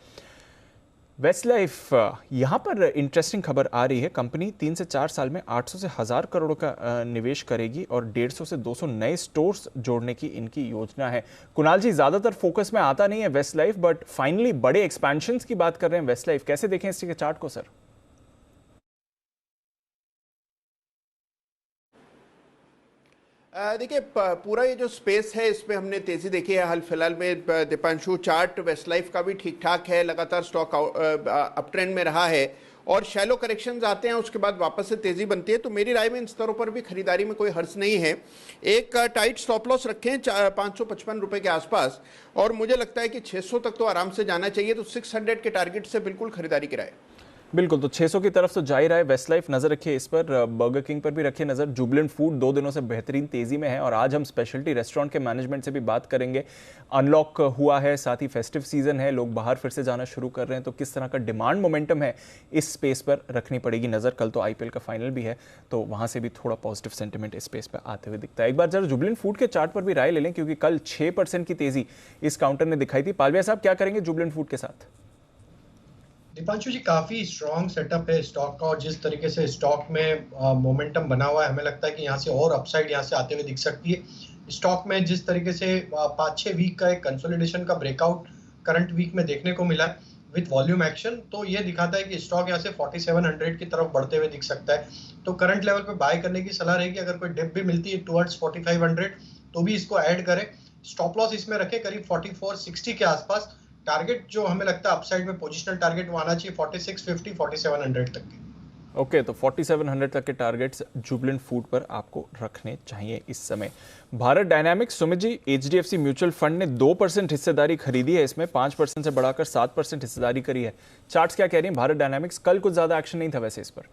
वेस्टलाइफ, यहाँ पर इंटरेस्टिंग खबर आ रही है। कंपनी 3 से 4 साल में 800 से 1000 करोड़ का निवेश करेगी और 150 से 200 नए स्टोर्स जोड़ने की इनकी योजना है। कुणाल जी, ज़्यादातर फोकस में आता नहीं है वेस्टलाइफ, बट फाइनली बड़े एक्सपेंशंस की बात कर रहे हैं वेस्टलाइफ। कैसे देखें इसके चार्ट को सर? देखिए, पूरा ये जो स्पेस है इसमें हमने तेजी देखी है हाल फिलहाल में। दीपांशु, चार्ट वेस्टलाइफ का भी ठीक ठाक है, लगातार स्टॉक अप ट्रेंड में रहा है और शैलो करेक्शंस आते हैं, उसके बाद वापस से तेजी बनती है। तो मेरी राय में इन स्तरों पर भी खरीदारी में कोई हर्ज नहीं है। एक टाइट स्टॉप लॉस रखें 555 रुपए के आसपास और मुझे लगता है कि 600 तक तो आराम से जाना चाहिए। तो 600 के टारगेट से बिल्कुल खरीदारी कराए। बिल्कुल, तो 600 की तरफ तो जा ही रहा है वेस्टलाइफ। नजर रखिए इस पर। बर्गर किंग पर भी रखिए नजर। जुबिलेंट फूड 2 दिनों से बेहतरीन तेजी में है और आज हम स्पेशलिटी रेस्टोरेंट के मैनेजमेंट से भी बात करेंगे। अनलॉक हुआ है, साथ ही फेस्टिव सीजन है, लोग बाहर फिर से जाना शुरू कर रहे हैं, तो किस तरह का डिमांड मोमेंटम है इस स्पेस पर रखनी पड़ेगी नजर। कल तो आईपीएल का फाइनल भी है, तो वहां से भी थोड़ा पॉजिटिव सेंटिमेंट इस स्पेस पर आते हुए दिखता है। एक बार जरा जुबिलेंट फूड के चार्ट पर भी राय ले लें, क्योंकि कल 6% की तेजी इस काउंटर ने दिखाई थी। पालविया साहब, क्या करेंगे जुबिलेंट फूड के साथ? दीपांशु जी, काफी स्ट्रॉन्ग सेटअप है स्टॉक का और जिस तरीके से स्टॉक में मोमेंटम बना हुआ है, हमें लगता है कि यहाँ से और अपसाइड यहाँ से आते हुए दिख सकती है। स्टॉक में जिस तरीके से 5-6 वीक का एक कंसोलिडेशन का ब्रेकआउट करंट वीक में देखने को मिला है विद वॉल्यूम एक्शन, तो ये दिखाता है कि स्टॉक यहाँ से 4700 की तरफ बढ़ते हुए दिख सकता है। तो करंट लेवल पे बाय करने की सलाह रहेगी। अगर कोई डिप भी मिलती है टुवर्ड्स 4500 तो भी इसको ऐड करें। स्टॉप लॉस इसमें रखे करीब 4460 के आसपास। टारगेट जो हमें लगता है अपसाइड में पोजिशनल टारगेट वो आना चाहिए 4650 4700 तक के। ओके, तो 4700 तक के टारगेट्स जुबिलेंट फूड पर आपको रखने चाहिए इस समय। Bharat dynamics, Sumit ji, HDFC mutual fund ने 2% हिस्सेदारी खरीदी है, इसमें 5% से बढ़ाकर 7% हिस्सेदारी करी है। चार्ट्स क्या कह रही हैं भारत डायनामिक्स? कल कुछ ज्यादा एक्शन नहीं था वैसे इस पर।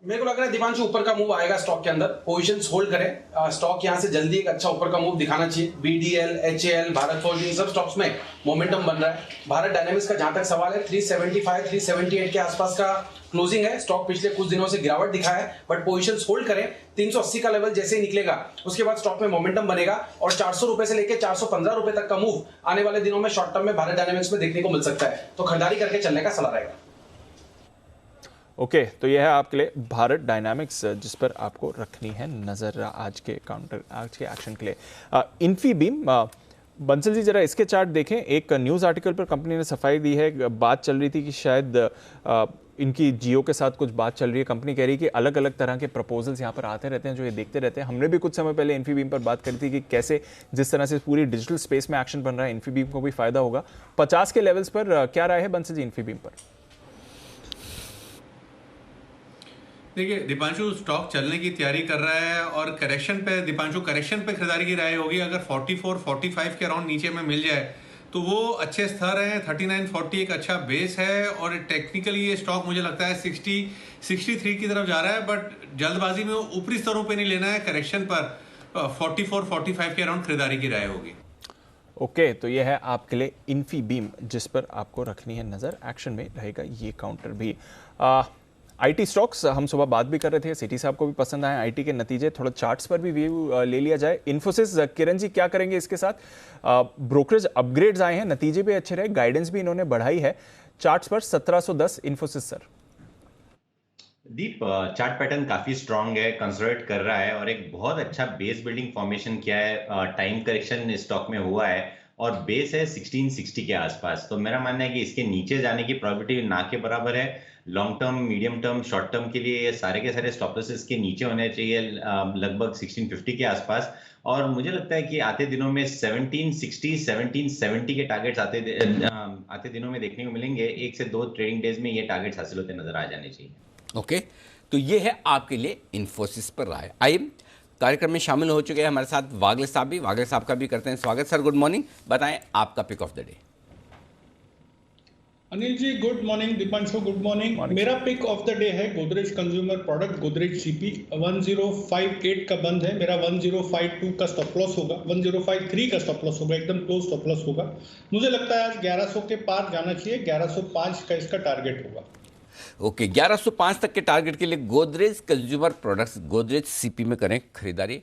मेरे को लग रहा है दीपांशु ऊपर का मूव आएगा स्टॉक के अंदर। पोजीशंस होल्ड करें। स्टॉक यहां से जल्दी एक अच्छा ऊपर का मूव दिखाना चाहिए। बीडीएल, एचएएल, भारत फोर्ज, इन सब स्टॉक्स में मोमेंटम बन रहा है। भारत डायनामिक्स का जहां तक सवाल है 375 378 के आसपास का क्लोजिंग है। स्टॉक पिछले कुछ दिनों से गिरावट दिखा है, बट पोजीशंस होल्ड करें। 380 का लेवल जैसे ही निकलेगा उसके बाद स्टॉक में मोमेंटम बनेगा और 400 रुपए से लेकर 415 रुपए तक का मूव आने वाले दिनों में शॉर्ट टर्म में भारत डायनामिक्स में देखने को मिल सकता है। तो खरीदारी करके चलने का सलाह रहेगा। ओके, तो यह है आपके लिए भारत डायनामिक्स, जिस पर आपको रखनी है नज़र आज के एक्शन के लिए। इन्फीबीम, बंसल जी जरा इसके चार्ट देखें। एक न्यूज़ आर्टिकल पर कंपनी ने सफाई दी है, बात चल रही थी कि शायद इनकी जियो के साथ कुछ बात चल रही है। कंपनी कह रही है कि अलग अलग तरह के प्रपोजल्स यहाँ पर आते रहते हैं जो ये देखते रहते हैं। हमने भी कुछ समय पहले इन्फीबीम पर बात करी थी कि कैसे जिस तरह से पूरी डिजिटल स्पेस में एक्शन बन रहा है, इन्फीबीम को भी फायदा होगा। 50 के लेवल्स पर क्या राय है बंसल जी इन्फीबीम पर? देखिए दीपांशु स्टॉक चलने की तैयारी कर रहा है और करेक्शन पे दीपांशु करेक्शन पे खरीदारी की राय होगी। अगर 44-45 के अराउंड नीचे में मिल जाए तो वो अच्छे स्तर हैं। 39-40 एक अच्छा बेस है और टेक्निकली ये स्टॉक मुझे लगता है 63 की तरफ जा रहा है, बट जल्दबाजी में ऊपरी स्तरों पे नहीं लेना है। करेक्शन पर 44-45 के अराउंड खरीदारी की राय होगी। ओके, तो यह है आपके लिए इन्फीबीम, जिस पर आपको रखनी है नज़र। एक्शन में रहेगा ये काउंटर भी। आईटी स्टॉक्स हम सुबह बात भी कर रहे थे, सिटी साहब को भी पसंद आए आईटी के नतीजे। थोड़ा चार्ट्स पर भी व्यू ले लिया जाए। इन्फोसिस, किरण जी क्या करेंगे इसके साथ? ब्रोकरेज अपग्रेड्स आए हैं, नतीजे भी अच्छे रहे, गाइडेंस भी इन्होंने बढ़ाई है। चार्ट्स पर 1710 इन्फोसिस सर। दीप, चार्ट पैटर्न काफी स्ट्रांग है, कंसोलिडेट कर रहा है और एक बहुत अच्छा बेस बिल्डिंग फॉर्मेशन किया है। टाइम करेक्शन स्टॉक में हुआ है और बेस है 1660 के आसपास। तो मेरा मानना है कि इसके नीचे जाने की प्रोबेबिलिटी ना के बराबर है। Long term, medium term, short term के लिए ये सारे के सारे स्टॉप लॉसेस के नीचे होने चाहिए, लगभग 1650 के आसपास। और मुझे लगता है कि आते दिनों में 1760, 1770 के टारगेट्स आते दिनों में देखने को मिलेंगे। 1 से 2 ट्रेडिंग डेज में ये टारगेट्स हासिल होते नजर आ जाने चाहिए। ओके, तो ये है आपके लिए इन्फोसिस पर राय। आइए कार्यक्रम में शामिल हो चुके हैं हमारे साथ वागले साहब भी। वागले साहब का भी करते हैं स्वागत। सर गुड मॉर्निंग, बताएं आपका pick of the day. Anil ji good morning, Deepanshu good morning. मेरा पिक ऑफ द डे है Godrej consumer product, Godrej CP. 1058 का बंद है, मेरा 1052 का स्टॉप लॉस होगा, 1053 का स्टॉप लॉस होगा, एकदम क्लोज स्टॉप लॉस होगा। मुझे लगता है आज 1100 के पार जाना चाहिए, 1105 का इसका टारगेट होगा। ओके, 1105 तक के टारगेट के लिए Godrej consumer products, Godrej CP में करें खरीदारी।